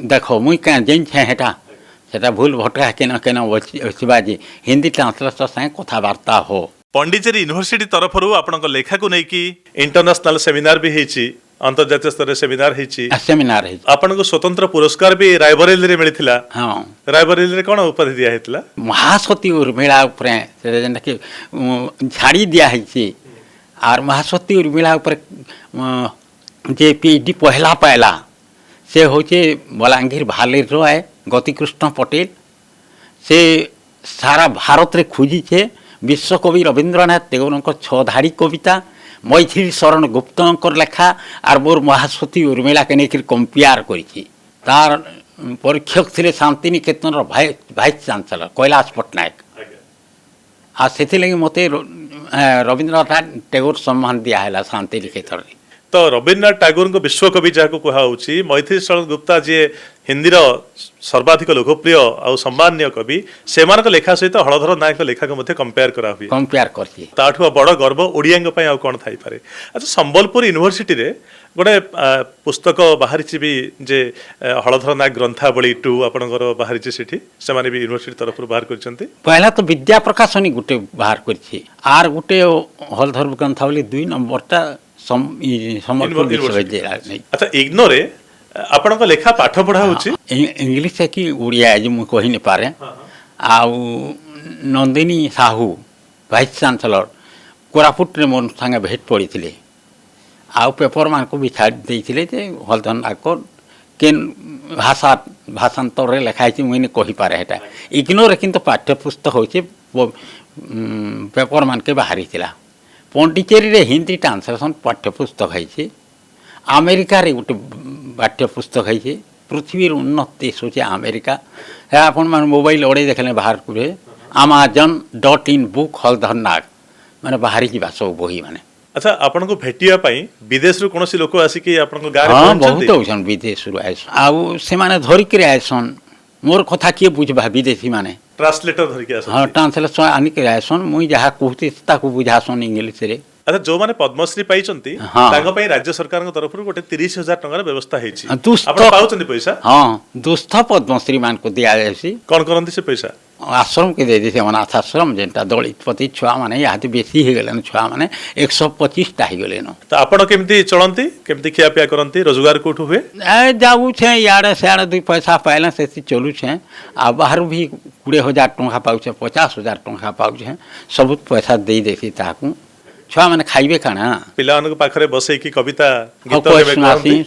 देखो मुई क्या जेन छे हेटा सेटा भूल भटका केना केना ओछिबाजी हिंदी ट्रांसलेशन संगे कथावार्ता हो पंडिचेरी यूनिवर्सिटी तरफ आपन लेखा को नहीं इंटरनेशनल सेमिनार भी हेची अंतर्जातीय स्तर सेमिनार हेची सेमिनार है आपन को स्वतंत्र पुरस्कार भी रायबरेली रे मिलिथिला हाँ रायबरेली रे कोन उपाधि दिया हेतला महासती उर्मिला उपरे से जेनटा कि झाड़ी दिया है आर महासती उर्मिला ऊपर जे पीएचडी पहला पायला से होचे बलांगीर भालेर रॉय गतिकृष्ण पटेल से सारा भारत रे खोजी छे विश्वकवि रवींद्रनाथ टेगोर छधाड़ी कविता मैथिली शरण गुप्त लेखा और मोर महासती उर्मिला के नहीं कंपेयर कर परीक्षक थे शांतिनिकेतन भाइस चांसलर कैलाश पट्टनायक आ से मत रवींद्रनाथ टेगोर सम्मान दिहला शांतिनिकेतन तो रवींद्रनाथ टैगोर को विश्वकवि जहाँ कहुच्छी मैथिली शरण गुप्ता जी हिंदी सर्वाधिक लोकप्रिय और सम्मान्य कवि से लेखा सहित हलधर नायक लेखा को कंपेयर करा हुए कंपेयर कर बड़ गर्व ओडिया कौन थी पारे अच्छा संबलपुर यूनिवर्सिटी रे गोटे पुस्तक बाहरी भी जे हलधर नायक ग्रंथावली 2 आपनकर बाहरी से यूनिवर्सिटी तरफ बाहर कर पहला तो विद्या प्रकाशनी गोटे बाहर कर गोटे हलधर ग्रंथावली 2 नंबरटा संबलपुर विश्वविद्यालय अच्छा इग्नोरे आपन को लेखा पाठ पढ़ा होची इंग्लिश है कि उड़िया है जो मुझे कही नहीं पारे आउ नंदिनी साहू भाइस चांसलर कोरापुट रे मोर संगे भेट पड़ी थिले आउ पेपर मान को भी छाड़ देइथिले जे हलधन आको केन भाषा भाषांतर रे लिखाई छी मुई ने कहि पारे हेटा इग्नोर किंतु पाठ्य पुस्तक होचे पेपर मान के बाहरी थिला पंडिचेरी रे हिंदी ट्रांसलेशन पाठ्य पुस्तक है अमेरिका रे गोटे पाठ्य पुस्तक है पृथ्वी उन्नत देश होचे अमेरिका है आपन मान मोबाइल ओडे देखले बाहर करे amazon.in बुक हलधर नाग माने बाहरी की भाषा बही माने अच्छा आपन को भेटिया पई विदेश रो कोनोसी लोक आसी कि आपन को गारे हां बहुत होछन विदेश रो आइस आउ से माने धरि के आइसन मोर कथा के बुझबा विदेशी माने ट्रांसलेटर धरि के आसन हां ट्रांसलेशन आनी के आइसन मुई जहा कहते ताकू बुझासन इंग्लिश रे अच्छा जो माने पद्मश्री पाइचंती तांगो पई राज्य सरकार को तरफ गोटे 30,000 टंका व्यवस्था हेची आपण पाउचंती पैसा हां दुस्थ पद्मश्री मान को दिया जायसी कोन करंती से पैसा आश्रम के दे देते अनाथ आश्रम जेनटा दलित पति छुआ माने यहाँ बेसी हो गले छुआ माने 125टा हो गले तो आपण केमती चलंती केमती खिया पिया करंती रोजगार कोठु हुए जाऊ छे याडे सेयाडे 2 पैसा पाइला से चलू छे आ बाहर भी 20,000 टंका पाउछे 50,000 टंका पाउछे सब पैसा दे देसी ताकू छुआ माने खाइबे खाना पिलान को पाखरे बसई की कविता गीत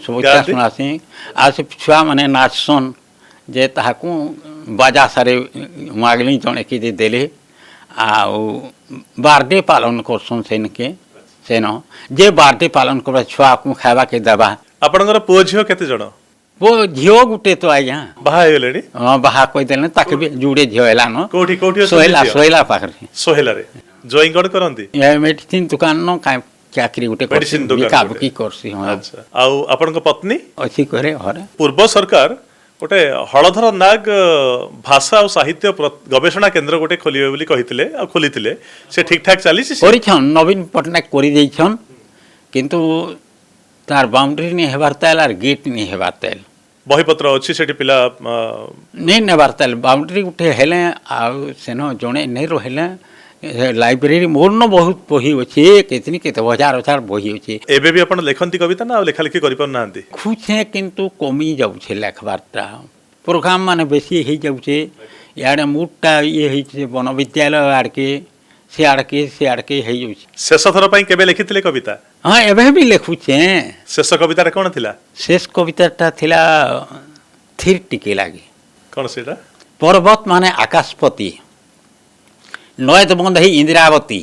सुनासी आ से छुआ माने नाचसन जे ताकू बाजा सारे मागली जने के देले आउ बर्थडे पालन करसन सेनके सेन जे बर्थडे पालन कर छुआ को खावा के देबा आपनकर पुओ झियो केते जण वो झियो गुटे तो आया बाहा हेलेनी हां बाहा कोइ देले ताके भी जुड़े झियो एला न कोठी कोठी सोहेला पाखरे सोहेला रे जोइंग गड करंती ए मेडिसिन दुकान न का चाकरी गुटे मेडिसिन दुकान की करसी हां अच्छा आउ आपनकर पत्नी अछि करे हरे पूर्व सरकार गोटे हलधर नाग भाषा और साहित्य गवेषणा केन्द्र गोटे खोलिबे बोली कहिथिले आ खोलिथिले से ठीक ठाक चली छी करिछन नवीन पटनायक करि देइछन किंतु तार बाउंड्री नहीं हेबार ताल आर गेट नहीं हेबार ताल बही पत्र अछि सेठी पिला नहीं नेबार ताल बाउंड्री उठे हेले आ सेनो जणे नहीं रहले लाइब्रेरी मोर न बहुत बही अछि केतनी केते हजार बही अछि एबे भी अपन लेखंती कविता ना लेखा लेखी करि पर नांती खुचे किंतु कमी जाउ छे लेखबारटा प्रोग्राम माने बेसी हे जाउ छे याडे मुटटा ये हे छे वन विद्यालय आड़के से आड़के हे जाउ छे शेष थर पई केबे लिखिथिले कविता हां एबे भी लिखु छे शेष कविता रे कोन थिला शेष कविताटा थिला थिर टिके लागे कोन सेटा पर्वत माने आकाशपति नयत बंध ही इंदिरावती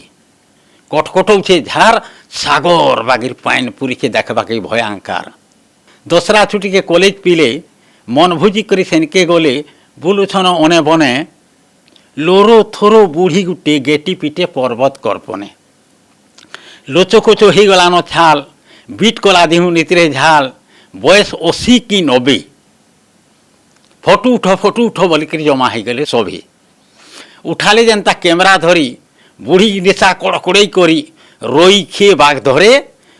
कटकटौ छे झार सागर बागिर पाइन पुरी के देखबा के भयंकर दोसरा छुट्टी के कॉलेज पीले मन भुजी करी सेनके गले बुलुछन ओने बने लोरो थोरो बुढ़ी गुटे गेटी पिटे पर्वत कर्पणे लोचो कोचो हो गलान छाल बीट कला दिहु नीतिरे झाल बयस 80 कि 90 फोटो उठ बोलिक जमा हो गले सभी उठाले जनता कैमरा धरी बुढ़ी निशा कड़कड़ई करी रोई खिए बाघ धरे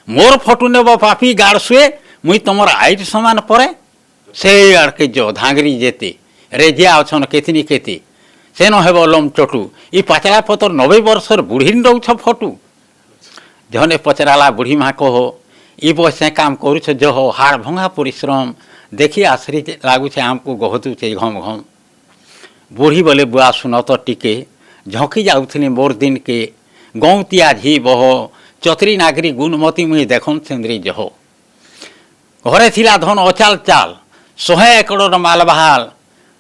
मोर फोटो नेब पापी गाड़ शुए मुई तुमर आइट समान परे से आड़के जो धांगरी जेते रेजिया अछन केतनी केते से न हेब लम चटू ई पाचला पतर 90 वर्षर बुढ़ी दौछ फोटू जने पचराला बुढ़ी माँ कहो ई बसे काम करुछ जो हो हाड़ भंगा परिश्रम देखी आश्रित लगुचे आमको गहतुचे घम घम बुढ़ी बोले बुआ सुन तो टिके झंकी जाऊली मोर दिन के गौतिया झी बह चतरी नागरी गुणमती मुई देखन सेन्द्री जह घरे थिला धन अचाल चाल 100 एकड़ माल बहाल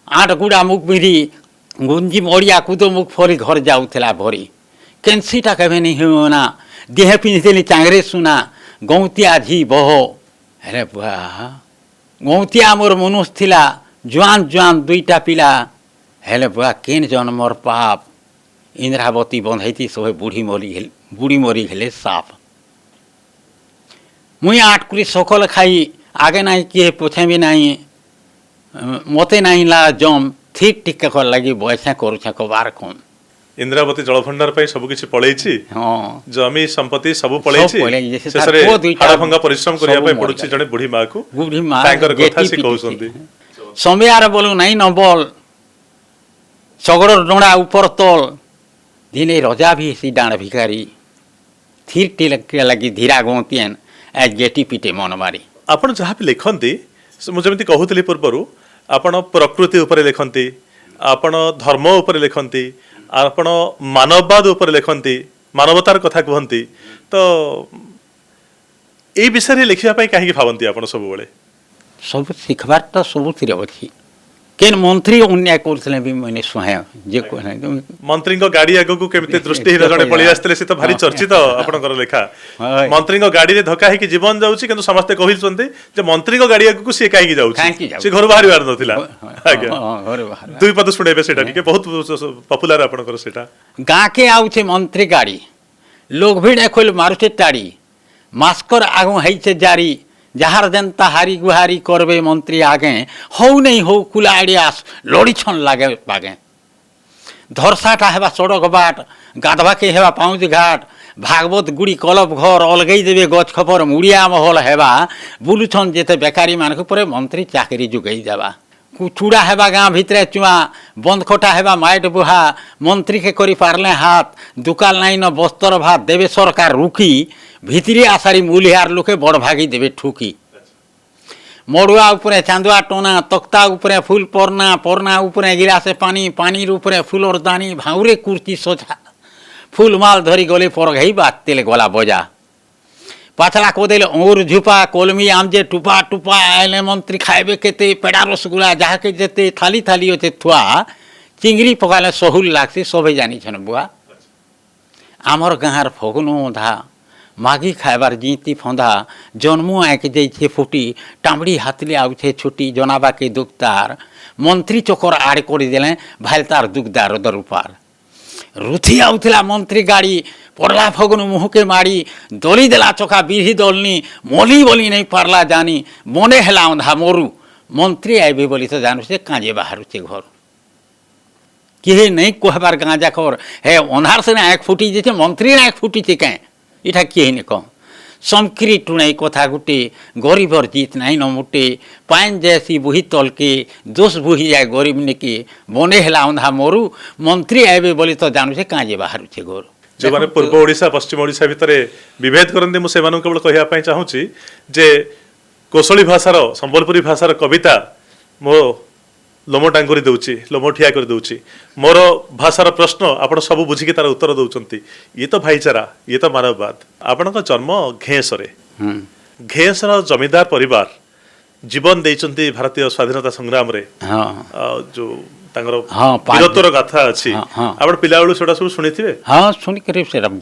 8 गुड़ा मुख बिरी गुंजी मड़िया कूदो मुख फरी घर जाऊला भरी केनसीटा केवे नहीं होना देह पिंधे चांगरे सुना गौतिया झी बह अरे बुआ गौतिया मोर मनुष थिला जुआन जुआन 2टा पिला हेले बुआ केन जन्मर पाप इंद्रावती बंधैती सब बुढ़ी मरी गले साप मुई 8 कुरी सकल खाई आगे नहीं किए पूछे भी नहीं मते नहीं ला जम ठीक टिक कर लगी बयसा करुछे कबार कम इंद्रावती जलभंडार पे सब किछि पळैछि हाँ जमी संपत्ति सब पळैछि पळैछि। शेषरे तार पुଅ ଦୁଇଟା हाड़भंगा परिश्रम करिया ସବୁ पे ମରିଗଲେ। पडुछि जने बुढ़ी माँ को बुढ़ी माँ तांकर कथा गेटी से पिटिଛି। कहउछन्ती समयार बोलू नहीं न बोल सगड़ डोड़ा ऊपर तल दिने रजा भी सी डाण भिखारी थीर टिलके लगी धीरा गौतियन आज गेटी पिटे मन मारी आपण जहाँ भी लिखती मु जमी कहूली पूर्वर आपण प्रकृति उपरे लिखती आपण धर्म उपरे लिखती आपण मानववाद उपरे लिखती मानवतार कथा कहती तो ये विषय लिखा कहीं भावती आपण सब बेले सब शिखबार तो सबुथिरे अच्छी केन मंत्री अन्याय करथिले भी मैंने सुहाय जे कहले मंत्री गाड़ी आग को केमती दृष्टिहीन जड़े पलि आसते सी तो भारी चर्चित आपणकर लेखा हाय। मंत्री गाड़ी रे धक्का है जीवन जाऊँगी किंतु समस्ते कहते जे मंत्री गाड़ी आग को सी कहीं काहेकि जाऊँ जाउछि? सी घर बाहर बाहर नथिला आज्ञा घरे बाहर दुई पद शुणेबे सेटा टिके बहुत पॉपुलर आपणकर सेटा गाँ के आउछे मंत्री गाड़ी लोग भी खोल मारुचे टाड़ी मास्कर आगू है जारी जहार जनता हारी गुहारी करबे मंत्री आगे हौ नहीं हौ कुलाड़ियास लड़ी छन लागे बागे धरसाटा हेबा सड़क बाट गाधवा के हेबा पाउज घाट भागवत गुड़ी कलब घर अलगई देवे गछ खपर मुड़िया महल हेबा बुलुछन जेते बेकारी मानक परे मंत्री चाकरी जुगई देवा चूड़ा हेबा गाँ भितरे चुआ बंद खोटा हेबा माइट बुहा मंत्री के करी पारले हाथ दुकान नहीं न बस्तर भात देवे सरकार रुकी भितरी आसारी मूलिहार लोके बड़ भागी देवे ठुकी मड़ुआ उपरे चांदुआ टोना तख्ता उपरे फूल परना परना उपरे गिलासे पानी पानी उपरे फूलर दानी भाउरे कुर्ती सोझा फूल माल धरी गले पर घई बात तेले गला बजा पाछला को देले अंगूर झुपा कोलमी आमजे टुपा टुपा आइले मंत्री खाइबे केते पेड़ा रसगुल्ला जहा के जेते थाली थाली होते थुआ चिंगरी पकाले सहुल लागसी सबे जानी छन बुआ आमर गाँर फगुन धा मागी खाइबार जीती फंदा जन्मू आँक जाइए फुटी टामड़ी हाथले आउछे छुटी जनाबा के दुखदार मंत्री चोकर आड़ कर देले भाई तार दुखदार दरुपार रुथी आउला मंत्री गाड़ी पड़ला फगुन मुँह के माड़ी दली देला चोखा बीढ़ी दलनी मोली बोली नहीं पारला जानी मने हेला अंधा मोरू मंत्री आइबे बोली तो जानू से काजे बाहरुचे घर किए नहीं कहबार गाँ जाकर हे अंधार से आँख फुटी जे मंत्री आँख फुटी कहीं इटा किए नहीं कह समक्री टुणाई कथा गुटे गरीबर जीत नहीं न मुटे पाइन जैसी बुही तल के दोष बुही जाए गरीब ने के बने हेला अंधा मोरू मंत्री आइबे बोली तो जानू से काजे बाहरुचे घर जो माने पूर्व ओडिशा पश्चिम ओडिशा भितर विभेद करते मुझे केवल कहवाई चाहूँगी जे कोशली भाषार संबलपुरी भाषार कविता मो लोम टांगुरी दूची लोम ठिया कर दूची मोर भाषार प्रश्न आपण सब बुझिकी तार उत्तर दौरान ये तो भाईचारा ये तो मानववाद आपण जन्म घेसरे घेसर जमींदार परिवार जीवन देइचंती भारतीय स्वाधीनता संग्राम रे हाँ जो तांगर हाँ, वीरत्वर गाथा अछि हाँ, हाँ। आपण पिला बेलू सेटा सब सुनिथिबे हाँ शुणिक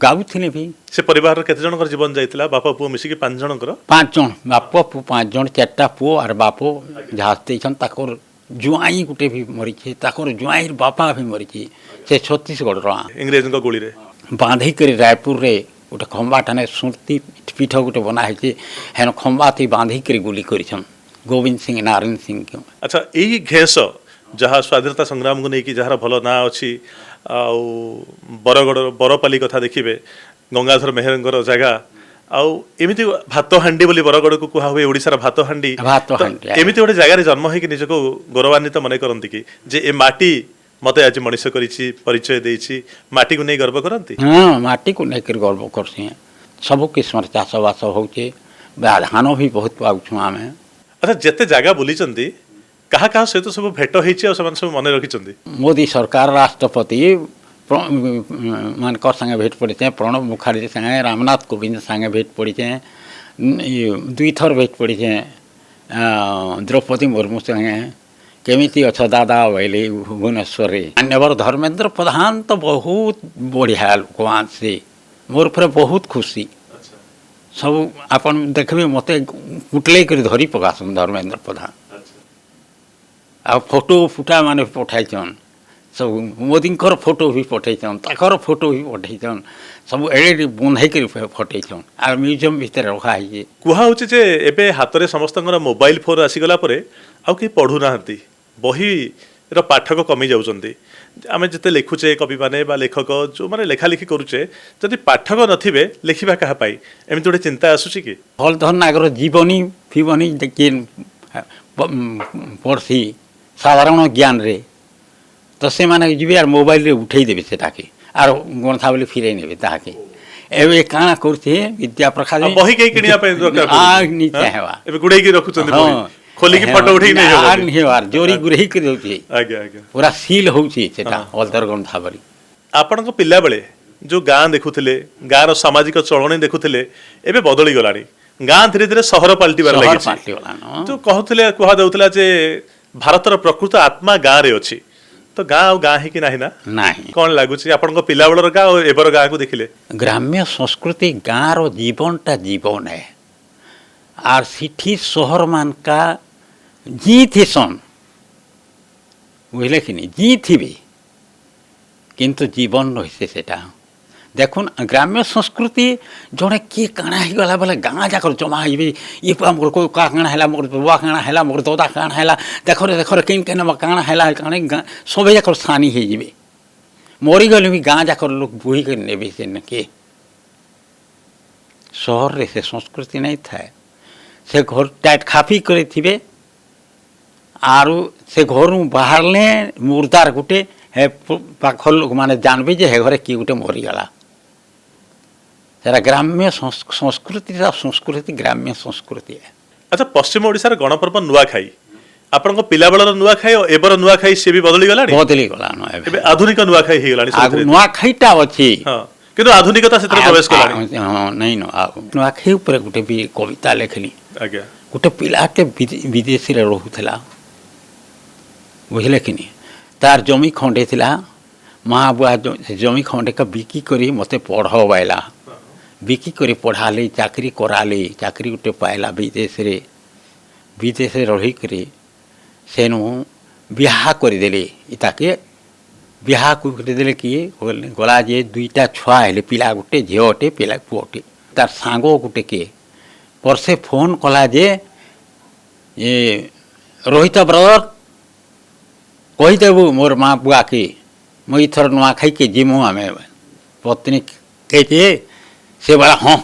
गाऊले भी से परिवार केते जनकर जीवन जाइतिला बापा पुओ मिसिकी 5 जनकर 5 जन बाप पु 5 जन 4टा पुओ और बापो जहाज देछन ताकर जुआई गुटे भी मरीचे ताकर जुआईर बापा भी मरीचे से छत्तीसगढ़ इंग्रेजों गोली रे बांधी कर रायपुर रे गोटे खंबा ठाने सुरती पीठ गोटे बना है हेन खंबा थी बांधी कर गुली कर गोविंद सिंह नारायण सिंह के अच्छा यही घेस जहाँ स्वाधीनता संग्राम को लेकिन जहाँ भल ना अच्छी बरगड़ बरपाली कथा देखिए गंगाधर मेहर जगह आउ एमती भात हांडी बोली बरगड़ को कहा हुए ओडिशार भात हांडी एमती गोटे जगह जन्म होगी निजको गौरवान्वित मन करती कि जे ए माटी मते आज मनीष करिछि परिचय देछि माटी को नहीं गर्व करती हाँ माटी को लेकर गर्व करसी सब किस्म चाष बास होचे धान भी बहुत पाऊँ आम अच्छा जिते जगह बुली कहा कहा सहित सब भेट होती सब मन रखी मोदी सरकार राष्ट्रपति मान संगे भेट पड़े प्रणब मुखर्जी संगे रामनाथ कोविंद संगे भेट पड़े दुई थर भेट पड़े द्रौपदी मुर्मू संगे केमिति अच्छ दादा बोले भुवनेश्वर मान्यवर धर्मेंद्र प्रधान तो बहुत बढ़िया लोक से मोर पर बहुत खुशी सब आपन देखबे मते कुटले कर धरी पकासन धर्मेंद्र प्रधान आ फोटो फुटा माने पठाइछन सब मोदी फोटो भी पठाइछन ताकर फोटो भी पठाइछन सब एडे बंधाई कर फटैछन आ म्यूजियम भीतर रखा है कुहा होची जे एबे हातरे समस्तଙ୍କର मोबाइल फोन आसीगला परे आउ कि पढ़ु नाहंती बही र पाठक कमी जाउचंती आमे जते लिखुचे कवि माने बा लेखक जो माने लेखा लिखि करूचे जदि पाठक नथिबे लिखिबा कहा पाई एमिति गोटे चिंता आसुची कि हल धन नागर जीवनी फीवनी जेन पढ़सी साधारण ज्ञान रे तो से माने जीवे आर मोबाइल रे उठेई देबे सेटाके आर गणथा बोली फिरे नेबे ताके एबे काना करथे विद्या प्रकाश बही के किनिया पे दरकार आ नीचे हेवा एबे गुडे की रखुचंती बही खोली की फोटो उठेई नै आर नेवार जोरी गुरही कर देउची आगे आगे पूरा सील होउची सेटा अलदर गणथा बोली आपन को पिल्ला बेले जो गां देखुथिले गां रो सामाजिक चलणी देखुथिले एबे बदली गलानी गां धीरे धीरे शहर पलटिबार लागि तो कहउथिले कुहा जाउतला जे भारतर प्रकृत आत्मा गां रे अछि तो गां आ गां ही कि नाही ना नाही कौन लागुची आपन को पिला बेलर गां और एबर गां को देखिले ग्राम्य संस्कृति गां रो जीवनटा जीवन है आर सिठी शहर मान का जी थीसन बुझले कि नहीं जी थी किंतु जीवन रही सेटा देखुन ग्राम्य संस्कृति जड़े किए काଣା गला बोले गाँ जाकर जमा ये मोर को काଣା है मोर बुआ काଣା है मोर दादा काଣା है देख केन केन काଣା है काणे सब जाकर सानी हो मरीगले भी गाँ जाकर लोग बुही कर ने से के शहर रे से संस्कृति नहीं था से घर टाइट खाफी करे थिबे आरु से घर बाहरले मुर्दार गुटे हे पाख लोक माने जानबे जे हे घरे कि गुटे मरीगला सेरा ग्राम्य संस्कृति संस्कृति ग्राम्य संस्कृति है अच्छा पश्चिम ओडिशार गणपर्व नुआखाई आपन को पिला बेलर नुआखाई और एबर नुआखाई से भी बदली गलानी एबे आधुनिक नुआखाई हे गलानी आगु नुआखाईटा अछि हां किंतु आधुनिकता से प्रवेश गलानी हां नहीं नुआखाई ऊपर गुटे भी कविता लेखली आज्ञा गोटे पिलाटे विदेश रे रहुथला बुझले कि नहीं तार जमी खंडे थिला माँ बुआ जमी खंडे का बिकी करी मते पढ़वाइला बिकी करी पढ़ाले चाकरी कराले चाकरी गोटे पाइला विदेश रे रही करी सेनु बिहा करदेले ताके बिहा करदेले कि गला जे दुईटा छुआ हेले पिला गोटे झीटे पिला पुओटे तार सांग गोटे के परसे फोन कला जे ये रोहित ब्रदर कहीदेबू मोर माँ बुआ के मुई थर नुआखाई के जिमु आम पत्नी कहे से बड़ा हाँ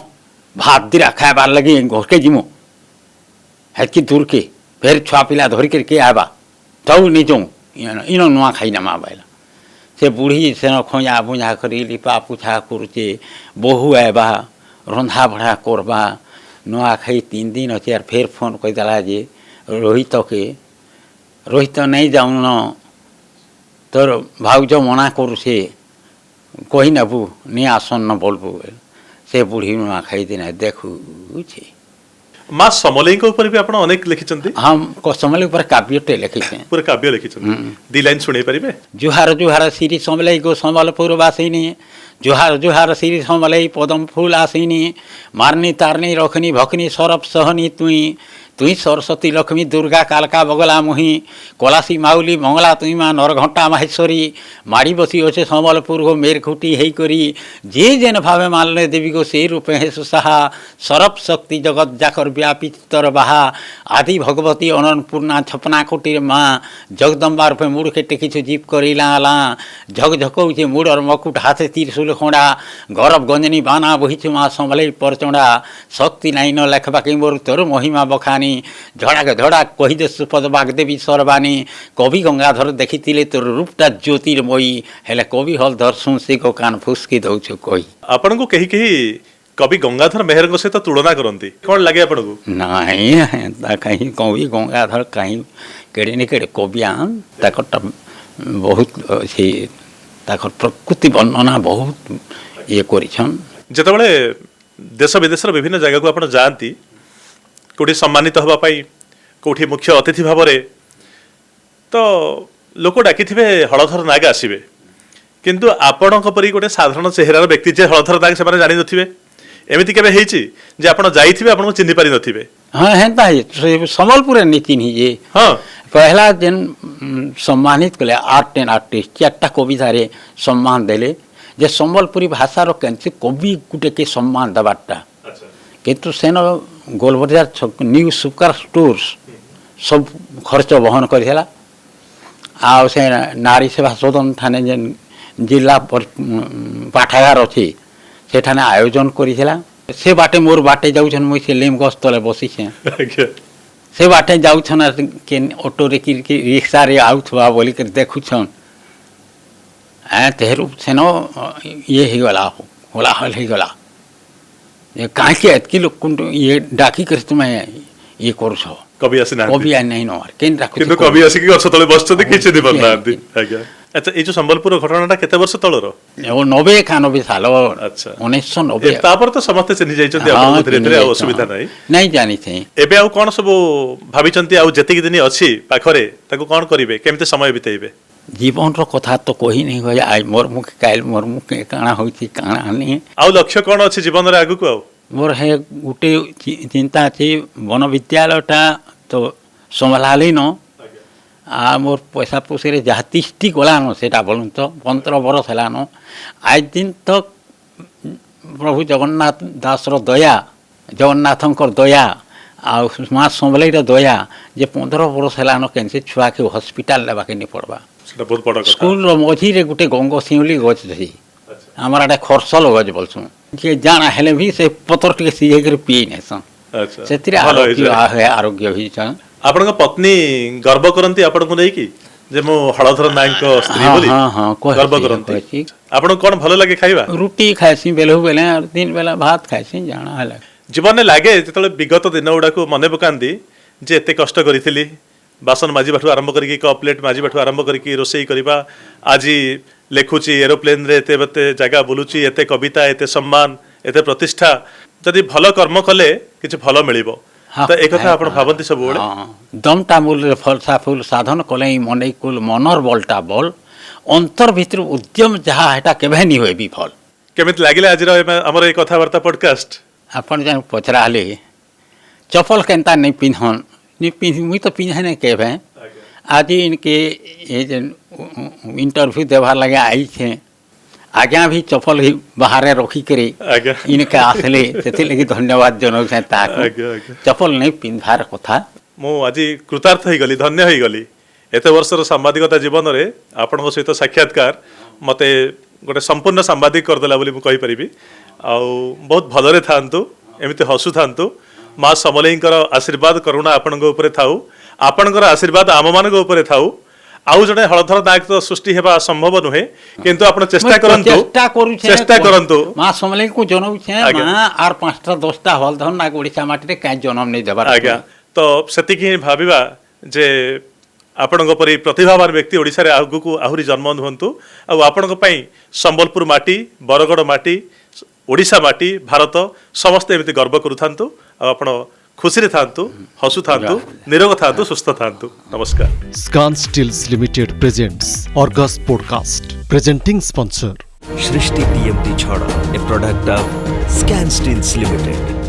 भात दिरा खाबार लगी घर के जिमु हेतकी दूर के फिर छुआ पिला धर करके आबा तब नहीं जाऊँ इन नुआखाई नमा बाइला से बुढ़ी से खोजा बुझा कर लिपा पुछा करुचे बहु आबा रंधा बढ़ा करबा नुआखाई 3 दिन अच्छे यार फिर फोन करदेला जे रोहित नहीं जाऊन तोर भाउज मना करू से कही नबू नहीं आसन न बोलबू से बुढ़ी नुआखाई दिन देखू माँ समलेई के ऊपर भी आपण अनेक लिखिचंती हम समलेई ऊपर काव्यटे लिखिछे पूरा काव्य लिखिचंती दी लाइन सुनै परिबे जुहार जुहार श्री समलेई गो संबलपुर वासिनी जुहार जुहार श्री समलेई पदम फूल आसिनी मारनी तारनी रखनी भखनी सरप सहनी तुई तुई सरस्वती लक्ष्मी दुर्गा कालका बगला मुही कलासी माउली मंगला तुई माँ नरघंटा माहेश्वरी माड़ी बसी अच्छे सम्बलपुर को मेर खुटी है करी जे जेन भावे मानले देवी को से रूपे है सुसाहा सरप शक्ति जगत जाकर व्यापी तर बाहा आदि भगवती अन्नपूर्णा छपना कोटी माँ जगदम्बा रूपे मुड़ के टेकिछु जीप करी ला झक झकौचे मुड़ और मकुट हाथे त्रिशूल खोड़ा गौरव गंजनी बाना बहिछु माँ संभले परचौड़ा शक्ति नाइन लेखबा कि मोर तोर महिमा बखानी झड़ाक झड़ा कहीदे सुपद बागदेवी सरबानी कवि गंगाधर देखी तोर रूपटा ज्योतिर्मयी हेले कवि हलधर सुनसी को कान फुसकी दौछु कही आपण को कहीं कहीं कवि गंगाधर मेहर सहित तुलना करती कौन लगे आपण को नहीं है कहीं कवि गंगाधर कहीं केड़े न केड़े कवियान ताकरटा बहुत से ताकर प्रकृति वर्णना बहुत ये करिछन जेतबेले देश विदेश विभिन्न जगह को आपण जाती कोठी सम्मानित हवा पाई कोठी मुख्य अतिथि भाव तो लोक डाकी हलधर नाग आसबे किंतु आपण परी गोटे साधारण चेहरार व्यक्ति जे हलधर नाग से जानी नथिबे एमिति केबे हेछि जे आपण जाइथिबे आपण चिन्हि पारि नथिबे हाँ हेन्ता है सम्बलपुर नीति नहीं ये हाँ पहला दिन सम्मानित कले आर्ट एंड आर्टिस्ट चार्टा कविता रे सम्मान देले जे सम्बलपुरी भाषार केनसे कवि गुटे के सम्मान दबाटा किंतु Sen Golbazar new super stores सब खर्च वहन करथिला आ से नारी सेवा सदन थाने जेन जिला पाठागार अच्छी से ठाने आयोजन करथिला से बाटे मोर बाटे जाउछन मुई से लेम गस तले बसी छे से बाटे जाउछन के ऑटो रे कि रिक्शा रे आउथवा बोली कर देखुछन आ तेहरु सेनो ये ही गला होला हल ही गला ये काहे के एतकी लोग कुंड ये डाकी कर तुम ये करछ कवि आसी ना कवि आ नहीं नर केन राखु किंतु कवि आसी कि गछ तले बसछथि किछि दि बन्नांती आज्ञा अच्छा ए जो संबलपुर घटनाटा केते वर्ष तलर ओ 90 साल अच्छा 1990 तापर तो समस्त चिन्हि जाइछथि आपण धीरे धीरे असुविधा नै नहीं जानी थे एबे आ कोन सब भाबिचंती आ जति दिन अछि पाखरे ताको कोन करिवे केमते समय बितेइबे जीवन रो कथा तो कही नहीं हो आज मोर मुख काल मोर मुख काना होइछि काना नहीं आ लक्ष्य कोन अछि जीवन रे आगु को मोर है गुटे चिंता अछि वन विद्यालयटा तो संभाली न आ मोर पैसा पोसे रे जातिष्टि गलान सेटा बोलूं तो 15 वर्ष हेलान आज दिन तक प्रभु जगन्नाथ दास रो दया जगन्नाथंकर दया आ माँ संभलईर दया जे 15 वर्ष हेलान केनसे छुआ के हॉस्पिटल लेबा के नहीं पड़बा सेटा बहुत बड़ कथा स्कूल रो मझी रे गुटे गंग सिंहली गछ छि हमरा एटा खरसल गछ बोलसु के जाना हेले भी से पतर टिके सिजे के पी नेसन अच्छा सेतिरे आरोग्य होई छ आपण पत्नी गर्व करंती आपण को नै कि जे मो हलधर नायक को स्त्री बोली हां गर्व करंती आपण कोन भलो लागे खाइबा रोटी खाइसी बेलहु बेले दिन बेला भात खाइसी जाना हला जीवन में लगे जो विगत दिन गुड़ा को मन पकाती जे एत कष्ट करी बासन माजिबाठू आरंभ करके कप प्लेट माजिबाठू आरंभ करके रोषेई करवा आज लिखुची एरोप्लेन रे एते जगह बुलूची एते कविता एते सम्मान एते प्रतिष्ठा जदि भल कर्म कले किछि भल मिलिबो तो एक कथा आपण भाबंती सब बेले दमटा मूल रे फलसा फूल साधन कले मनै कुल मनर बलटा बल अंतर भीतर उद्यम जहा हेटा केबे नि होय विफल केमित लागिले आज हमर ए कथावार्ता पॉडकास्ट आपण जन पचरा ले चप्पल केनता नहीं पिन्हन नहीं पिन्ह मुई तो पिन्हे नहीं केबे आज इनके ये जन इंटरव्यू देवार लगे आई छे आज्ञा भी चप्पल ही बाहर रखी करे इनके आसले से लगी धन्यवाद जनक से चप्पल नहीं पिन्हार कथा मु आज कृतार्थ हो गली धन्य हो गली एत वर्षर सांबादिकता जीवन रे आपण सहित साक्षात्कार मते गोटे संपूर्ण सांबादिक करदेला बोली मु कहि परिबी आ बहुत भलरे थांतु एमिति हसु थांतु माँ समलेईंकर आशीर्वाद करुणा आपण ऊपर थाउ आपणकर आशीर्वाद आम मान ऊपर थाउ आउ जने हलधर नायक तो सृष्टि हेबा संभव नुहे किंतु आपण चेष्टा करंतु माँ समलेई को जनौ छे माँ आर 5टा 10टा हलधर नायक ओडिसा माटी रे काई जन्म नै देबार आज्ञा तो सेतिक ही भाबिबा जे आपण परी प्रतिभावान व्यक्ति ओडिसा रे आगु आहुरी जन्म हुंतु आ आपण पई संबलपुर माटी बरगड़ माटी ओडिशा माटी भारत समस्त एमती गर्व करूथांतु आपण खुशी रे थांतु हसु थांतु निरोग थांतु सुस्थ थांतु नमस्कार Scan Steels Limited presents Argus Podcast. Presenting sponsor Shrishti TMT Chhada, a product of Scan Steels Limited.